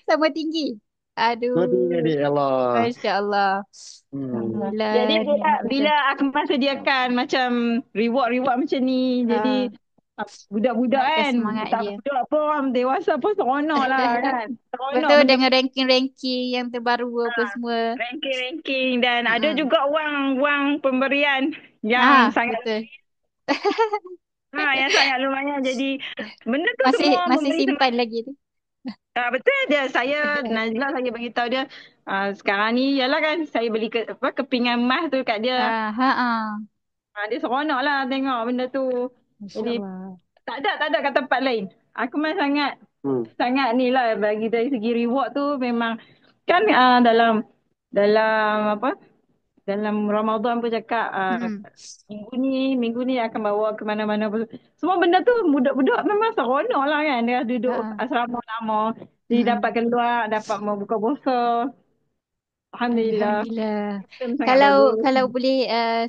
B: Sama tinggi.
C: Mati
B: Aduh.
C: adik Allah.
B: Masya Allah. Alhamdulillah.
A: Jadi bila,
B: nikmat betul.
A: bila Akmal sediakan macam reward-reward macam ni. Jadi budak-budak
B: Naikkan
A: kan.
B: semangat
A: Tak
B: dia.
A: budak pun, dewasa pun seronok lah kan. Seronok
B: Betul,
A: benda
B: dengan ranking-ranking yang terbaru apa semua.
A: ranking-ranking. Dan ada juga wang pemberian yang sangat
B: Betul.
A: yang sangat lumayan. Jadi benda tu
B: Masih
A: semua memberi
B: simpan lagi tu.
A: betul dia. Najla saya bagi tahu dia sekarang ni yalah kan saya beli kepingan emas tu kat dia. Dia seronok lah tengok benda tu.
B: Masya
A: Jadi
B: Allah.
A: tak ada kat tempat lain. Aku memang sangat ni lah bagi dari segi reward tu memang kan dalam apa dalam Ramadan pun cakap minggu ni akan bawa ke mana-mana. Semua benda tu budak-budak memang seronok lah kan. Dia duduk asrama lama. Dia dapat keluar, dapat membuka puasa. Alhamdulillah.
B: Alhamdulillah.
A: Sangat
B: Kalau
A: bagus.
B: boleh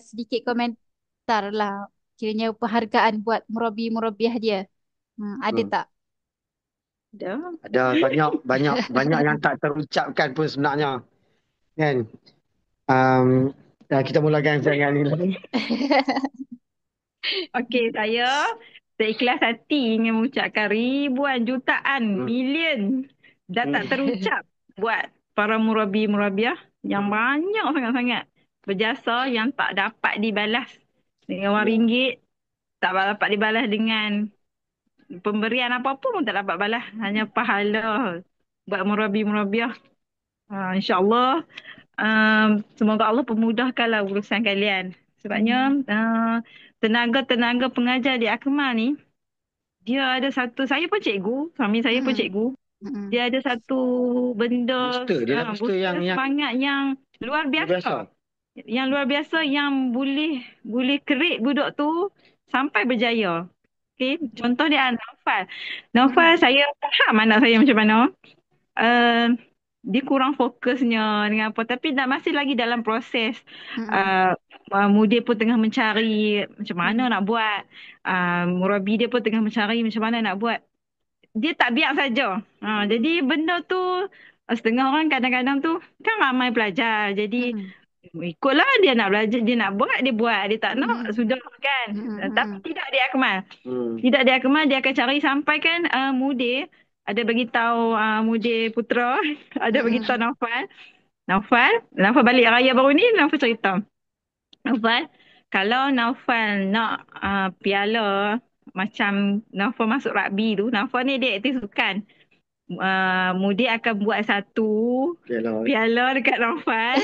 B: sedikit komentar lah. Kiranya penghargaan buat murabi-murabiah dia. Ada tak?
A: Ada.
C: Ada banyak yang tak terucapkan pun sebenarnya. Kan? Kita mulakan dengan ni.
A: Okey, saya seikhlas hati ingin mengucapkan ribuan, jutaan, milion dah tak terucap buat para murabi-murabiah yang banyak sangat-sangat berjasa yang tak dapat dibalas dengan wang ringgit, tak dapat dibalas dengan pemberian apa-apa pun tak dapat balas. Hanya pahala buat murabi-murabiah. InsyaAllah semoga Allah pemudahkanlah urusan kalian. Sebabnya tenaga-tenaga pengajar di Akmal ni, dia ada satu, saya pun cikgu, suami saya pun cikgu. Dia ada satu benda, booster yang semangat yang luar biasa. Yang luar biasa yang boleh kerik budak tu sampai berjaya. Okay. Contoh dia Naufal. Naufal saya faham anak saya macam mana. Dia kurang fokusnya dengan apa. Tapi masih lagi dalam proses. Mudir pun tengah mencari macam mana nak buat. Murabi dia pun tengah mencari macam mana nak buat. Dia tak biar saja. Jadi benda tu setengah orang kadang-kadang tu kan ramai pelajar. Jadi ikutlah dia nak belajar, dia nak buat, dia buat. Dia tak nak, sudah kan. Tapi tidak di Akmal. Tidak di Akmal, dia akan cari sampai kan mudir. Ada bagi tahu mudir Putra, ada bagi tahu Naufal balik raya baru ni, Naufal cerita. Naufal, kalau Naufal nak piala macam Naufal masuk rugby tu, Naufal ni dia aktif sukan. Mudir akan buat satu piala dekat Naufal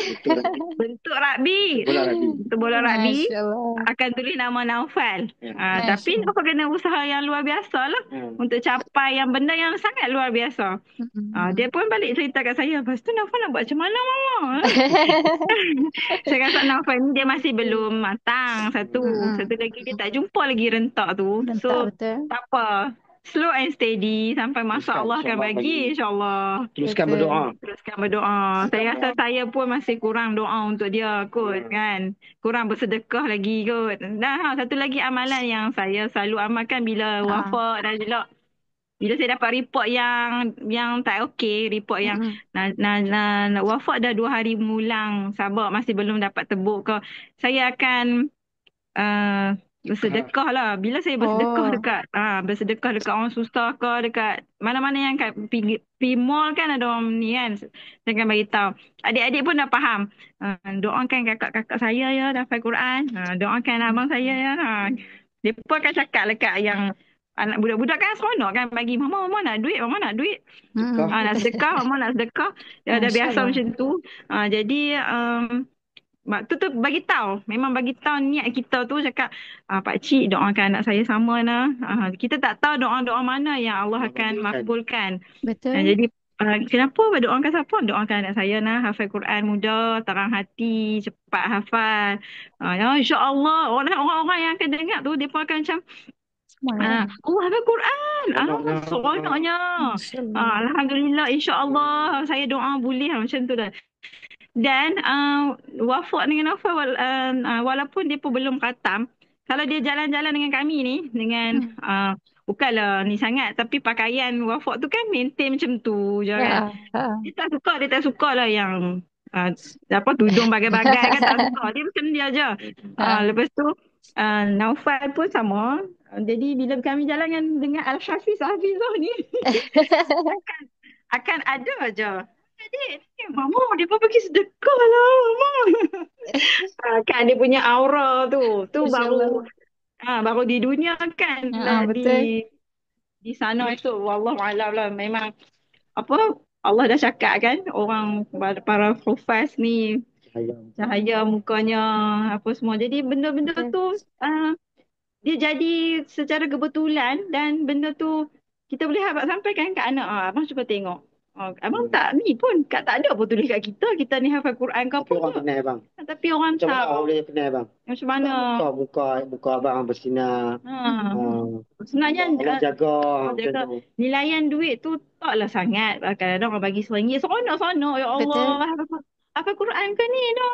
A: bentuk rugby. Bentuk bola rugby. Akan tulis nama Naufal. Tapi Naufal kena usaha yang luar biasa lah untuk capai yang benda yang sangat luar biasa. Dia pun balik cerita kat saya, lepas tu Naufal nak buat macam mana mama? Saya rasa Naufal ni dia masih belum matang. Satu lagi dia tak jumpa lagi rentak tu. So tak apa, slow and steady sampai masa Allah akan bagi, insyaAllah.
C: Teruskan
A: berdoa. Saya rasa saya pun masih kurang doa untuk dia kot kan. Kurang bersedekah lagi kot. Dan satu lagi amalan yang saya selalu amalkan bila wafat dan bila saya dapat report yang tak okey, report yang nak wafat dah 2 hari mengulang, sabar masih belum dapat tebuk ke, saya akan bersedekah lah. Bila saya bersedekah dekat orang susah ke, dekat mana-mana yang kat pergi mall kan ada orang ni kan, saya akan bagi tahu. Adik-adik pun dah faham. Doakan kakak-kakak saya ya hafal Quran. Doakan abang saya ya. Dia pun akan cakap dekat yang anak budak-budak kan seronok kan bagi mama nak duit, nak sedekah, mama nak sedekah. Dia dah biasa macam tu. Jadi tu bagi tahu, memang bagi tahu niat kita tu cakap pak cik doakan anak saya sama nah. Kita tak tahu doa-doa mana yang Allah akan makbulkan.
B: Betul.
A: Jadi Kenapa doakan siapa? Doakan anak saya nak hafal Quran muda, terang hati, cepat hafal. Ya, InsyaAllah orang-orang yang akan dengar tu, dia pun akan macam,
B: Semangat.
A: Allah hafal Quran. Seronoknya.
B: InsyaAllah.
A: Alhamdulillah, insyaAllah. Saya doa boleh macam tu dah. Dan wafak dengan Naufal walaupun dia pun belum khatam, kalau dia jalan-jalan dengan kami ni, dengan bukanlah ni sangat, tapi pakaian wafak tu kan maintain macam tu je kan. Dia tak suka lah yang apa tudung bagai-bagai kan, tak suka. Dia macam dia je. Lepas tu Naufal pun sama. Jadi bila kami jalan dengan Al-Hafiz ni akan ada je. Adik, Mama, dia pun pergi sedekah lah, Mama. Kan dia punya aura tu. Tu
B: Masya Allah.
A: baru di dunia kan.
B: Betul.
A: Di sana itu, wallahualam lah. Memang, apa, Allah dah cakap kan, orang, para hufaz ni, cahaya mukanya, apa semua. Jadi benda-benda
B: Betul.
A: tu, dia jadi secara kebetulan dan benda tu kita boleh sampaikan kat anak. Abang cuba tengok. Abang tak ni pun tak ada pun tulis kat kita ni hafal Quran ke apa
C: Tapi orang
A: ke.
C: kenal bang.
A: Tapi orang
C: Macam mana
A: tak.
C: orang boleh kenal bang?
A: Macam mana?
C: Muka abang bersinar.
A: Sebenarnya
C: Allah jaga macam tu.
A: nilaian duit tu taklah sangat. Kadang-kadang orang bagi RM1. Seronok-seronok. Ya
B: Betul.
A: Allah. Hafal Quran ke ni? No.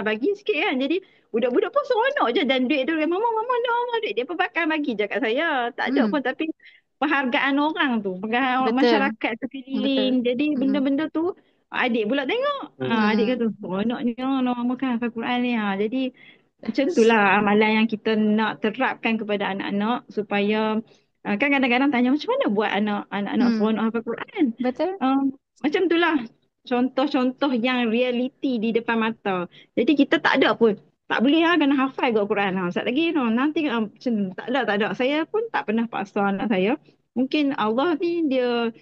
A: Bagi sikit kan. Jadi budak-budak pun seronok je. Dan duit tu, Mama, no. Duit dia pun bakal bagi je kat saya. Tak ada pun. Tapi penghargaan orang tu. Penghargaan
B: Betul.
A: masyarakat sekeliling.
B: Betul.
A: Jadi benda-benda tu adik pula tengok. Adik kata, seronoknya Mama kan hafal Quran ni. Jadi macam itulah amalan yang kita nak terapkan kepada anak-anak supaya kan kadang-kadang tanya macam mana buat anak-anak seronok hafal Quran.
B: Betul.
A: Macam itulah contoh-contoh yang realiti di depan mata. Jadi kita tak ada pun. Tak boleh kena hafal ke Quran. Sat lagi nanti macam tak ada. Saya pun tak pernah paksa anak saya. Mungkin Allah ni dia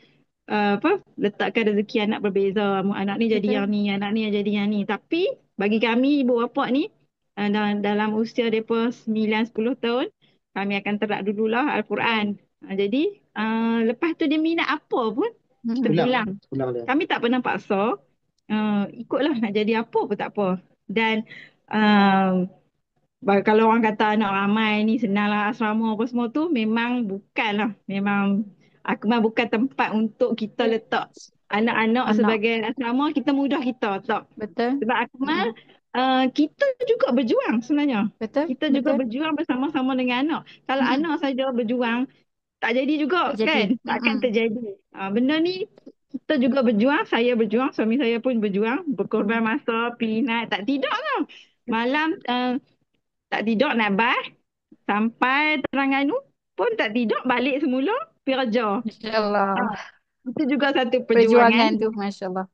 A: letakkan rezeki anak berbeza. Anak ni jadi yang ni, anak ni jadi yang ni. Tapi bagi kami ibu bapa ni dalam usia mereka 9-10 tahun, kami akan terap dululah Al-Quran. Jadi lepas tu dia minat apa pun kita pulang. Kami tak pernah paksa. Ikutlah nak jadi apa pun tak apa. Dan kalau orang kata anak ramai ni senanglah asrama apa semua tu, memang bukanlah. Memang Akmal bukan tempat untuk kita letak anak-anak sebagai asrama. Kita mudah kita tak.
B: Betul.
A: Sebab Akmal kita juga berjuang sebenarnya.
B: Betul.
A: Kita juga berjuang bersama-sama dengan anak. Kalau anak saja berjuang, tak jadi juga kan. Takkan terjadi. Benda ni kita juga berjuang. Saya berjuang, suami saya pun berjuang. Berkorban masa, pergi naik. Tak tidur tau. Malam tak tidur nak bath. Sampai Terengganu pun tak tidur. Balik semula, pergi kerja.
B: InsyaAllah.
A: Itu juga satu
B: Perjuangan
A: perjuangan.
B: tu, Masya Allah.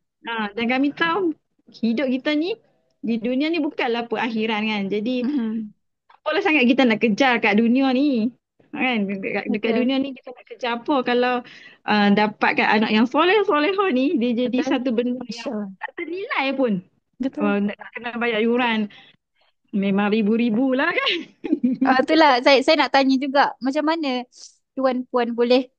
A: Dan kami tahu hidup kita ni di dunia ni bukanlah perakhiran kan. Jadi apalah sangat kita nak kejar kat dunia ni. Kan? Dekat dunia ni kita nak kejar apa kalau dapatkan anak yang soleh-solehah ni, dia jadi satu benda yang tak ternilai pun.
B: Betul.
A: Nak kena bayar yuran memang ribu-ribu lah kan.
B: Itulah saya nak tanya juga, macam mana Tuan Puan boleh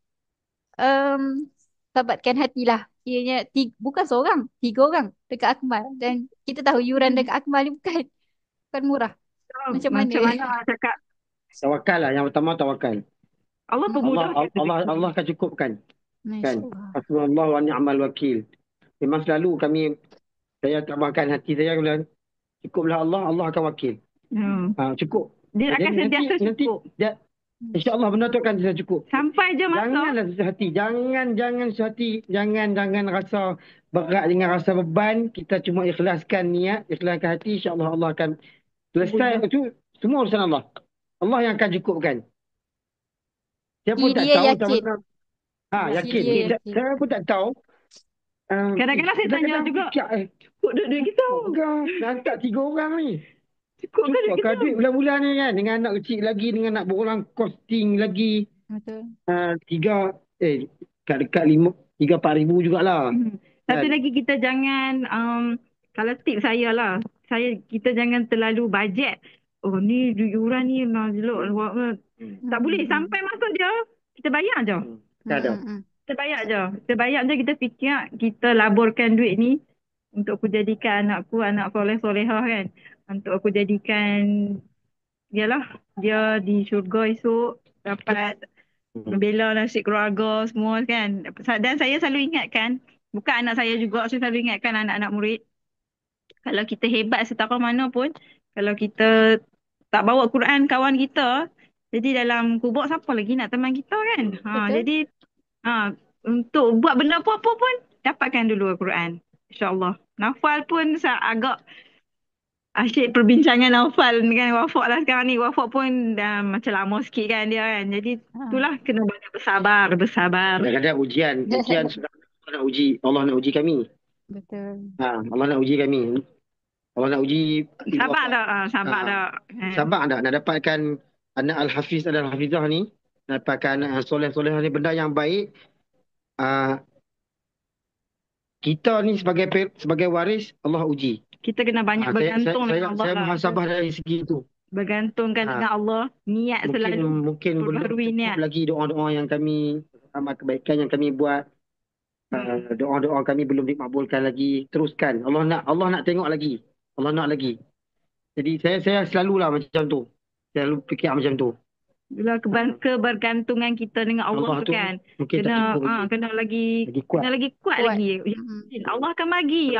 B: sabatkan hatilah. Kiranya bukan seorang, 3 orang dekat Akmal. Dan kita tahu yuran dekat Akmal ni bukan murah. Macam mana
A: cakap?
C: Tawakal lah. Yang pertama tawakal.
A: Allah pemudahkan.
C: Allah akan cukupkan. Kan?
B: Masya-Allah.
C: Hasbunallah wa ni'mal wakil. Memang selalu saya tambahkan hati saya bilang cukuplah Allah akan wakil. Cukup.
A: Dia akan sentiasa cukup.
C: InsyaAllah benda tu akan sentiasa cukup.
A: Sampai je masa.
C: Janganlah susah hati. Jangan susah hati. Jangan rasa berat dengan rasa beban. Kita cuma ikhlaskan niat, ikhlaskan hati. InsyaAllah Allah akan selesai. Itu semua urusan Allah. Allah yang akan cukupkan. Saya pun tak tahu.
B: Yakin.
C: Yakin. Saya pun tak tahu.
A: Kadang-kadang saya tanya juga. Cukup duit kita.
C: Nak tak 3 orang ni.
A: Cukup
C: kan duit bulan-bulan ni kan. Dengan anak kecil lagi. Dengan nak berulang costing lagi.
B: Betul.
C: Dekat 3-4 ribu jugalah.
A: Satu lagi kita jangan, kalau tip saya lah. Kita jangan terlalu bajet. Oh ni yuran ni nak jeluk. Tak boleh. Sampai masa dia kita bayar je.
C: Tak ada.
A: Kita bayar je kita fikir kita laburkan duit ni untuk aku jadikan anakku anak soleh solehah kan. Untuk aku jadikan yalah dia di syurga esok dapat membela nasib keluarga semua kan. Dan saya selalu ingatkan, bukan anak saya juga, saya selalu ingatkan anak-anak murid, kalau kita hebat setara mana pun, kalau kita tak bawa Quran kawan kita, jadi dalam kubur siapa lagi nak teman kita kan?
B: Betul.
A: Jadi untuk buat benda apa-apa pun dapatkan dulu Al-Quran. InsyaAllah. Nafal pun agak asyik perbincangan Naufal kan, Wafak lah sekarang ni. Wafak pun dah macam lama sikit kan dia kan. Jadi itulah kena banyak bersabar.
C: Kadang-kadang ujian sudah Allah nak uji kami.
B: Betul.
C: Allah nak uji kami. Allah nak uji
A: Sabar tak? Sabar tak?
C: sabar tak nak dapatkan anak Al-Hafiz dan Al-Hafizah ni, nak dapatkan anak soleh-soleh ni, benda yang baik. Kita ni sebagai waris Allah uji.
A: Kita kena banyak bergantung dengan Allah
C: saya
A: lah.
C: muhasabah dari segi itu.
A: Bergantungkan dengan Allah. Niat selalu.
C: Mungkin
A: perbaharui niat.
C: lagi doa-doa yang kami, amal kebaikan yang kami buat, doa-doa kami belum dimakbulkan lagi. Teruskan. Allah nak tengok lagi. Allah nak lagi. Jadi saya selalulah macam tu. Selalu fikir macam tu.
A: Bila kebergantungan kita dengan Allah tu kan, kena lagi kuat lagi. Allah akan bagi.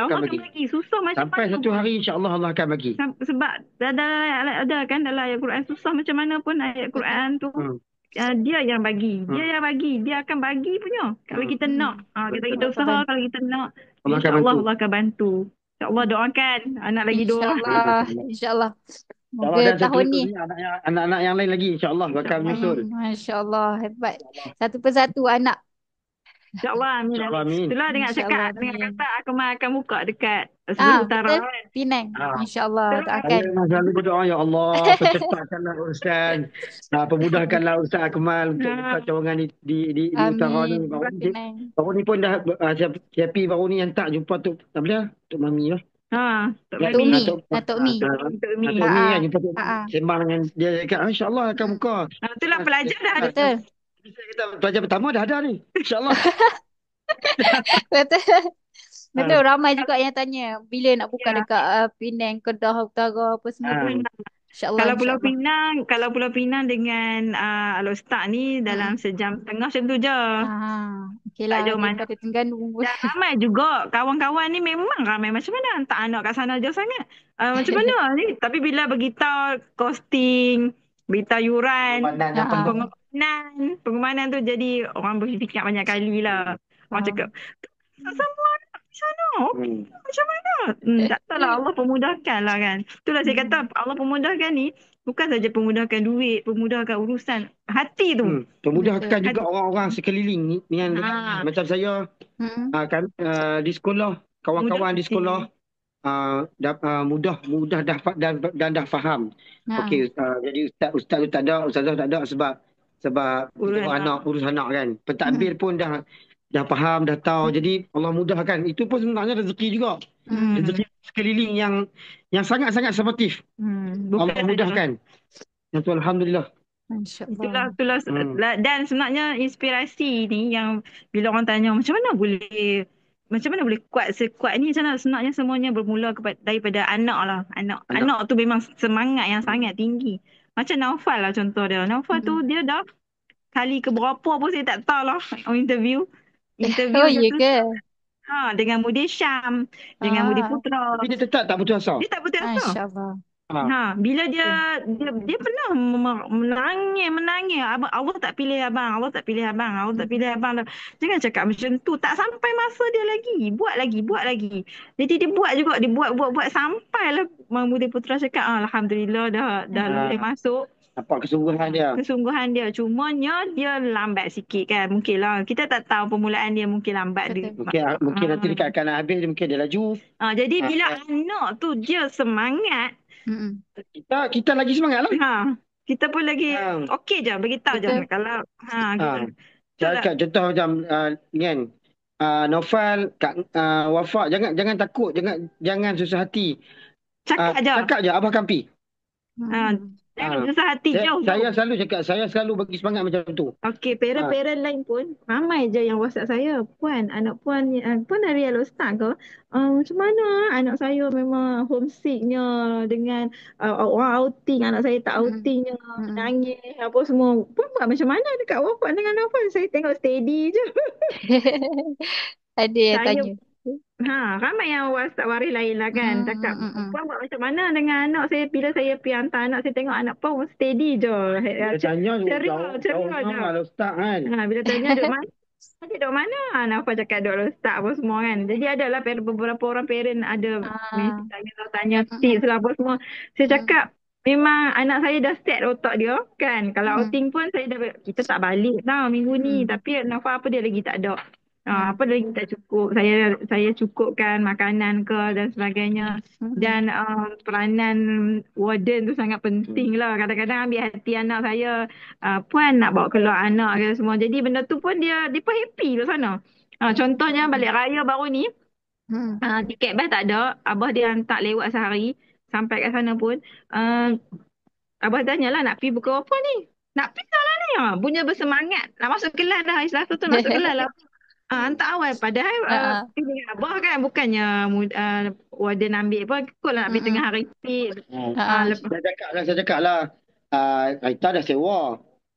A: Susah macam
C: sampai
A: mana
C: satu hari insya-Allah Allah akan bagi.
A: Sebab ada kan dalam ayat Quran, susah macam mana pun ayat Quran tu. Dia yang bagi. Dia akan bagi punya. Kalau kita nak. Kita usaha, kalau kita nak, insya-Allah Allah akan bantu. InsyaAllah doakan anak lagi dua.
B: InsyaAllah.
C: Moga
B: tahun ni
C: anak-anak yang lain lagi insya-Allah bakal menyusul.
B: Masya-Allah, hebat. Satu persatu anak.
A: InsyaAllah, amin. Itulah dengan cakap, dengan kata aku akan buka dekat sebelah utara kan.
B: Penang. InsyaAllah, doakan.
C: Saya selalu berdoa, ya Allah, percepatkanlah urusan. Pemudahkanlah Ustaz Akmal untuk buka cawangan di utara ni. Baru ni pun dah siapi baru ni yang tak jumpa tu, tak boleh, Tok Mami lah.
B: Datuk Mi
C: kan jumpa tu sembang dengan dia cakap insya-Allah akan buka.
A: Itulah pelajar dah ada.
B: Betul.
C: Kita pelajar pertama dah ada ni. Insya-Allah.
B: Betul, ramai juga yang tanya bila nak buka dekat Penang, Kedah Utara apa semua tu. InsyaAllah.
A: Kalau Pulau Pinang dengan Al-Ustaz ni dalam sejam setengah macam tu je.
B: Okeylah, daripada Terengganu.
A: Dan ramai juga kawan-kawan ni, memang ramai macam mana hantar anak kat sana jauh sangat. Macam mana ni? Tapi bila beritahu costing, beritahu yuran, pengumuman tu, jadi orang berfikir banyak kali lah. Orang cakap, sama di sana. Macam mana? Tak tahulah, Allah pemudahkan lah kan. Itulah saya kata, Allah pemudahkan ni bukan saja pemudahkan duit, pemudahkan urusan hati tu.
C: Pemudahkan juga orang-orang sekeliling yang macam saya di sekolah, kawan-kawan di sekolah mudah dapat dan dah faham. Okey, jadi ustaz tu tak ada, ustazah tak ada sebab urus anak kan. Pentadbir pun dah faham, dah tahu. Jadi Allah mudahkan. Itu pun sebenarnya rezeki juga. Rezeki sekeliling yang sangat-sangat sportif. Allah mudahkan. Yang tu alhamdulillah.
A: Itulah. Dan sebenarnya inspirasi ni yang bila orang tanya macam mana boleh kuat sekuat ni, macam mana, sebenarnya semuanya bermula daripada anak lah. Anak tu memang semangat yang sangat tinggi. Macam Naufal lah contoh dia. Naufal tu dia dah kali ke berapa pun saya tak tahu lah interview
B: ke?
A: Dengan Mudir Syam, dengan Mudir Putra.
C: Tapi dia tetap tak putus asa.
A: Dia tak putus asa.
B: Masya-Allah.
A: Bila dia pernah menangis. Allah tak pilih abang. Jangan cakap macam tu. Tak sampai masa dia buat lagi. Jadi dia buat juga, dia buat sampailah Mudir Putra cakap alhamdulillah dah boleh masuk.
C: Nampak kesungguhan dia.
A: Cumanya dia lambat sikit kan. Mungkin lah. Kita tak tahu permulaan dia mungkin lambat.
C: Mungkin nanti dekat kanan habis mungkin dia laju.
A: Jadi bila anak tu dia semangat,
C: kita lagi semangat lah.
A: Kita pun lagi okey je, beritahu je. Kalau
C: contoh macam kan Naufal, Wafak, jangan takut, jangan susah hati.
A: Cakap je
C: Abah kampi.
A: Jangan
C: Ah,
A: besar hati
C: saya,
A: jauh
C: saya
A: jauh.
C: selalu cakap, saya selalu bagi semangat macam tu.
A: Okey,
C: Ah,
A: parent-parent lain pun ramai je yang WhatsApp saya. Puan, anak puan puan dari Alostar ke? Macam mana anak saya memang homesicknya dengan orang outing, anak saya tak
B: Mm-mm.
A: outingnya,
B: Mm-mm.
A: nangis apa semua. Puan buat macam mana dekat WhatsApp dengan apa? Saya tengok steady je.
B: Ada yang
A: Saya
B: tanya.
A: ramai yang WhatsApp waris lain lah kan. Cakap,
B: Mm-mm. Mm-mm.
A: puan buat macam mana dengan anak saya? Bila saya pergi hantar anak, saya tengok anak puan steady je.
C: dia tanya
A: Ceria, ceria
C: jauhnya
A: je.
C: kalau start kan.
A: Bila tanya duduk mana? Adik duduk mana? Nafa cakap duduk Lostak apa semua kan. Jadi adalah beberapa orang parent ada
B: Ah.
A: mesti tanya
B: Mm-mm.
A: tips lah apa semua. Saya
B: Mm-mm.
A: cakap memang anak saya dah set otak dia kan. Kalau
B: Mm-mm.
A: outing pun saya dah, kita tak balik tau minggu ni.
B: Mm-mm.
A: Tapi Nafa apa dia lagi tak ada.
B: Mm.
A: Apa dia lagi tak cukup. Saya cukupkan makanan ke dan sebagainya.
B: Mm-mm.
A: Dan peranan warden tu sangat penting lah. Kadang-kadang ambil hati anak saya, puan nak bawa keluar anak ke semua. Jadi benda tu pun dia pun happy kat sana. Contohnya balik raya baru ni,
B: Mm-mm.
A: tiket bas tak ada. Abah dia hantar lewat sehari. Sampai kat sana pun, uh, Abah tanya lah nak pergi buka apa ni? Nak pergi lah ni. Punya bersemangat. Nak masuk kelas dah. Hari Selasa tu nak masuk kelas lah. Hantar awal. Padahal
B: Ah.
A: pilih Abah kan. Bukannya warden ambil pun. Kot lah nak pergi tengah
B: Mm-mm.
A: hari.
B: Ah.
A: Lepas
C: Saya cakap lah, kita dah sewa.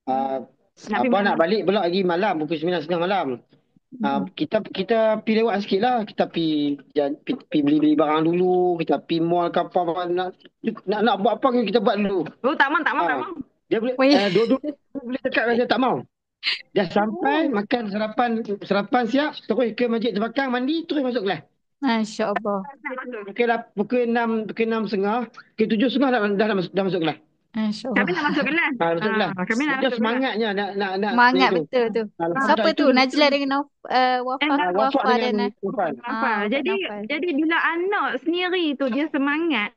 C: Ah,
A: nak pergi
C: apa
A: mana?
C: nak balik pula lagi malam, pukul 9.30 malam. Kita pergi lewat sikit lah. Kita pergi beli-beli barang dulu. Kita pergi mall ke apa. Nak buat apa kita buat dulu.
A: Oh, tak mau, tak mau, tak
C: Ah,
A: mau.
C: dia boleh,
B: Weh.
C: dua-dua boleh cakap dengan dia tak mau. Dah sampai,
A: Oh.
C: makan sarapan siap. Terus ke masjid terbakar, mandi, terus masuk kelas.
B: Masya Allah.
C: Pukul 6 setengah, pukul 7 setengah dah masuk kelas.
B: Masya
A: Kami
B: Allah.
A: nak masuk kelas.
C: Masuk kelas.
A: Kami nak
C: Dia
A: masuk kelas.
C: semangatnya nak ni
B: Semangat
C: tu.
B: betul tu.
C: Alhamdulillah
B: Siapa
C: itu
B: tu? Najla dengan Wafa.
A: Nak
C: wafat
B: Wafa
C: dengan
B: dan
C: Irfan.
A: apa?
B: Kak
A: Jadi
B: Naufal.
A: jadi bila anak sendiri tu dia semangat.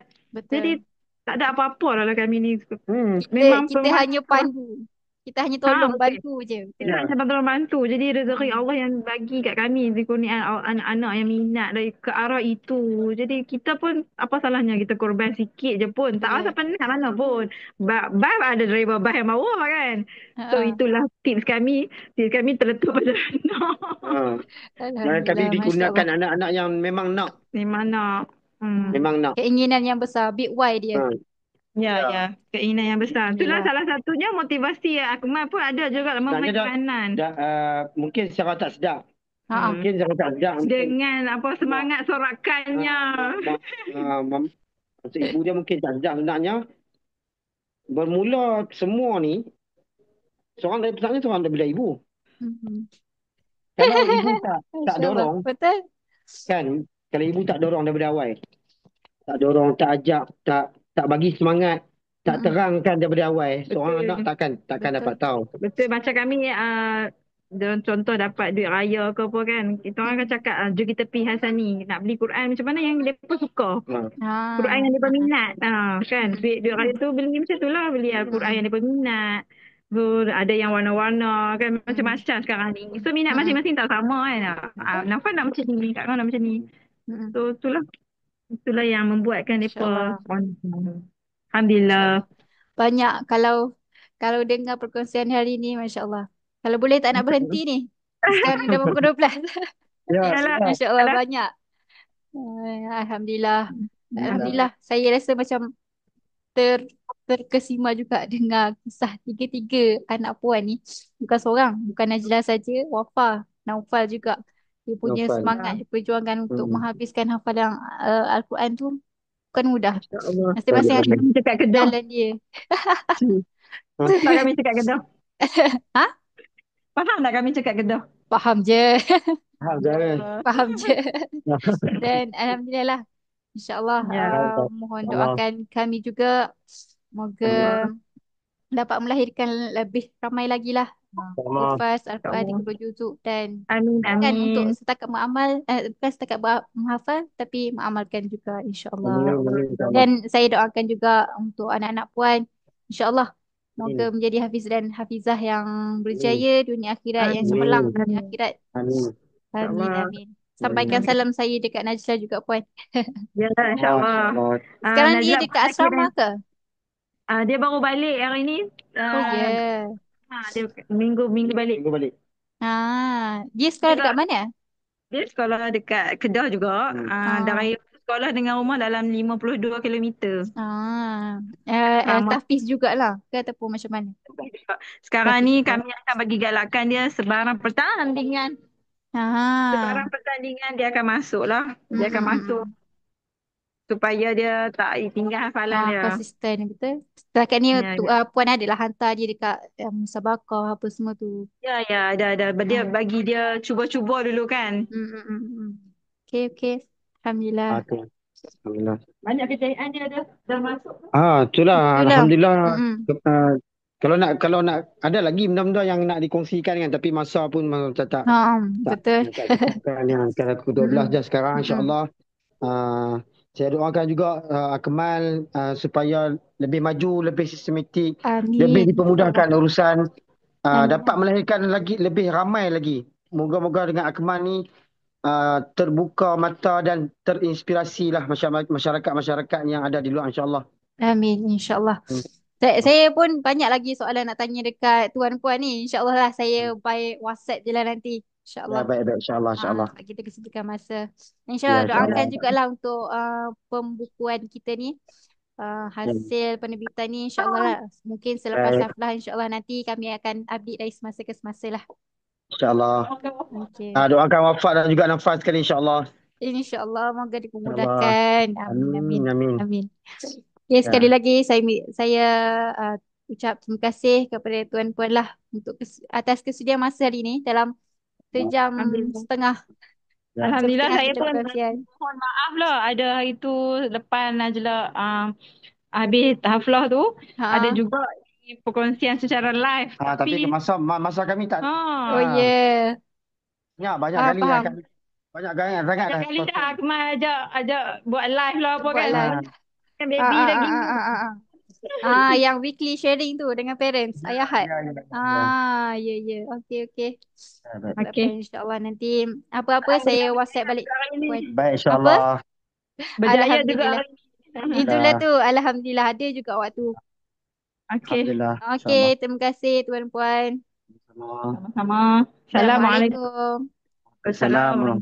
A: Jadi
B: Betul.
A: tak ada apa-apa lah kami ni.
C: Hmm.
A: Memang
B: Kita hanya
A: pemandu.
B: pandu. Kita hanya tolong
A: Betul.
B: bantu je.
A: Kita
B: Betul.
C: Ya.
A: hanya tolong bantu. Jadi rezeki
B: Mm-mm.
A: Allah yang bagi kat kami kurniaan anak-anak yang minat dari ke arah itu. Jadi kita pun apa salahnya kita korban sikit je pun. Tak rasa
B: Betul.
A: penat mana pun. Bas ada driver bas yang bawa kan. So
B: Ha-ha.
A: itulah tips kami. Tips kami terletup pada anak.
C: Dan kami
B: Alhamdulillah. Masya
C: dikurniakan
B: Allah.
C: anak-anak yang memang nak.
A: Memang nak.
C: Memang nak.
B: Keinginan yang besar. Big Y dia.
C: Ha.
A: Ya, ya. Keinginan yang besar. Itulah
B: Alhamdulillah.
A: salah satunya motivasi Akmal pun ada juga
C: Sebenarnya
A: memberi
C: dah,
A: peranan.
C: mungkin secara tak sedar.
B: Ha-ha.
C: Mungkin secara tak sedar.
A: Dengan apa semangat sorakannya.
C: Maksud ibu dia mungkin tak sedar sebenarnya. Bermula semua ni, seorang daripada ibu.
B: Mm-mm.
C: Kalau ibu tak
B: Masya Allah.
C: dorong,
B: Betul?
C: kan? Kalau ibu tak dorong daripada awal, tak dorong, tak ajak, tak bagi semangat, tak
B: Mm-mm.
C: terangkan daripada awal, seorang
A: Betul.
C: anak takkan
B: Betul.
C: dapat tahu.
A: Betul macam kami dalam contoh dapat duit raya ke apa kan. Kita orang akan cakap jom kita pergi Hasani nak beli Quran macam mana yang mereka suka. Quran
B: Ha.
A: yang mereka minat. Kan duit raya tu beli macam tu lah. Beli Al-Quran yang
B: Mm-mm.
A: mereka minat. So, ada yang warna-warna kan
B: Mm-mm.
A: macam-macam sekarang ni. So minat
B: Mm-mm.
A: masing-masing tak sama kan. Nafas nak macam ni, Kak Kau nak macam ni.
B: Mm-mm.
A: So itulah yang membuatkan
B: Masya Allah.
A: mereka
B: Masya
A: Alhamdulillah.
B: Allah. Banyak kalau dengar perkongsian hari ni, Masya Allah. Kalau boleh tak nak berhenti ni. Sekarang ni dah pukul 12.
C: Ya,
A: Yalah.
B: Masya Allah
A: Yalah.
B: banyak. Alhamdulillah.
C: Alhamdulillah.
B: Alhamdulillah. Saya rasa macam terkesima juga dengar kisah tiga-tiga anak puan ni. Bukan seorang, bukan Najlah saja, Wafa, Naufal juga. Dia punya
C: Naufal.
B: semangat dia perjuangan untuk
C: Hmm.
B: menghabiskan hafalan Al-Quran tu bukan mudah.
A: InsyaAllah.
B: Masing-masing ada
A: Kami cakap Kedah.
B: jalan dia.
A: Tak kami cakap Kedah.
B: Ha?
A: Faham tak kami cakap Kedah?
B: Faham je.
C: Alhamdulillah.
B: Faham je. Dan Alhamdulillah lah. InsyaAllah
A: Ya.
B: mohon
C: Allah.
B: doakan kami juga. Semoga dapat melahirkan lebih ramai lagi lah.
C: Sama.
B: Hufaz Al-Quran
A: InsyaAllah.
B: 30 juzuk dan
A: Amin,
B: bukan untuk
A: amin.
B: setakat mengamal, bukan setakat menghafal tapi mengamalkan juga insyaAllah.
C: Amin.
B: Dan saya doakan juga untuk anak-anak puan, insyaAllah semoga
C: Amin.
B: menjadi hafiz dan hafizah yang berjaya dunia akhirat, yang
A: Amin.
B: cemerlang
C: Amin.
B: dunia akhirat.
C: Amin.
B: Amin,
A: InsyaAllah.
B: amin. Sampaikan salam saya dekat Najlah juga puan.
A: Ya, insyaAllah.
C: Allah.
B: Sekarang ni
A: Najlah
B: dekat
A: akhirnya
B: asrama ke?
A: Dia baru balik hari ni.
B: Oh
A: Uh,
B: yeah.
A: dia minggu balik.
C: Minggu balik.
B: Dia sekolah
A: Juga
B: dekat mana?
A: dia sekolah dekat Kedah juga.
B: Ah,
A: Dari sekolah dengan rumah dalam 52 kilometer.
B: ah,
A: Sama
B: tahfiz jugalah ke ataupun macam mana?
A: juga. Sekarang
B: Tahfiz
A: ni
B: juga.
A: kami akan bagi galakan dia sebarang pertandingan.
B: Ah,
A: Sebarang pertandingan dia akan masuk lah.
B: mm,
A: Dia
B: mm,
A: akan
B: mm,
A: masuk
B: mm.
A: supaya dia tak tinggal hafalan dia.
B: Konsisten betul. Setakat ni
A: Ya, ya.
B: Puan adalah hantar dia dekat musabaqah apa semua tu.
A: Ya, ya, ada. Dia
B: Ah,
A: bagi dia cuba-cuba dulu kan.
B: mm. Okay, okay. Alhamdulillah.
C: Okay. Alhamdulillah.
A: Banyak kejayaan dia dah masuk.
C: Itulah
B: Itulah.
C: alhamdulillah.
B: Mm-mm.
C: Kalau nak ada lagi benda-benda yang nak dikongsikan kan, tapi masa pun memang tak
B: Betul.
C: tak cukup kan yang sekarang pukul 12
B: Mm-mm.
C: je sekarang
B: Mm-mm.
C: insya-Allah. Saya doakan juga Akmal supaya lebih maju, lebih sistematik, lebih
B: Amin. InsyaAllah.
C: dipermudahkan urusan, dapat
B: Amin.
C: melahirkan lagi lebih ramai lagi. Moga-moga dengan Akmal ni terbuka mata dan terinspirasi lah masyarakat-masyarakat yang ada di luar insya-Allah.
B: Amin. InsyaAllah.
C: Hmm.
B: Saya pun banyak lagi soalan nak tanya dekat tuan puan ni. InsyaAllah lah saya by WhatsApp je lah nanti.
C: Ya,
B: InsyaAllah.
C: baik-baik insya-Allah insya-Allah.
B: Kita kesibukan masa.
C: Ya
B: InsyaAllah
C: insya-Allah.
B: doakan jugalah untuk pembukuan kita ni.
C: Ya.
B: Hasil penerbitan ni insyaAllah lah. Mungkin selepas
C: Baik
B: haflah insyaAllah nanti kami akan update dari semasa ke semasa lah.
C: insya-Allah.
B: Okay.
C: Doakan wafat dan juga nafas sekali insya-Allah.
B: InsyaAllah moga
C: InsyaAllah.
B: dipermudahkan. Amin, amin,
C: Amin amin.
B: amin. Okay, sekali
C: Ya.
B: lagi saya uh, ucap terima kasih kepada tuan puan lah untuk atas kesudian masa hari ini dalam sejam
A: Alhamdulillah.
B: setengah,
C: Ya.
B: jam
A: Alhamdulillah
B: setengah
A: saya
B: kita
A: pun
B: perkongsian.
A: mohon maaf lah ada hari tu lepas Najla habis haflah tu ada
B: Ha.
A: juga perkongsian secara live
C: Tapi
A: tapi
C: masa kami tak
B: Oh
A: ha
B: yeah.
C: banyak kali yang
B: Faham.
C: kami banyak kali sangat
A: banyak
C: dah
A: kali dah
C: kosong.
A: Akmal ajak buat live lah apa
B: Buat
A: kan
B: live.
C: Ah,
A: kan
B: Ah,
A: baby
B: ah,
A: lagi.
B: ah, ah, ah, ah. Yang weekly sharing tu dengan parents,
C: ya,
B: ayah had.
C: ya, ya, ya.
B: Ya, ya. Okey, okey.
C: Baik.
B: Tak apa,
A: Okey.
B: insyaAllah nanti apa-apa saya
A: Alhamdulillah
B: WhatsApp balik.
A: hari ini
B: Puan.
C: Baik
B: Apa?
C: insya-Allah.
A: berjaya juga
B: Alhamdulillah.
A: hari ini.
B: Itulah
C: Ya,
B: tu. Alhamdulillah ada juga waktu.
A: Okey,
C: alhamdulillah
B: Okey,
C: insya-Allah.
B: terima kasih tuan-puan.
C: Sama-sama.
A: sama-sama. Assalamualaikum.
B: Assalamualaikum.
C: Assalamualaikum.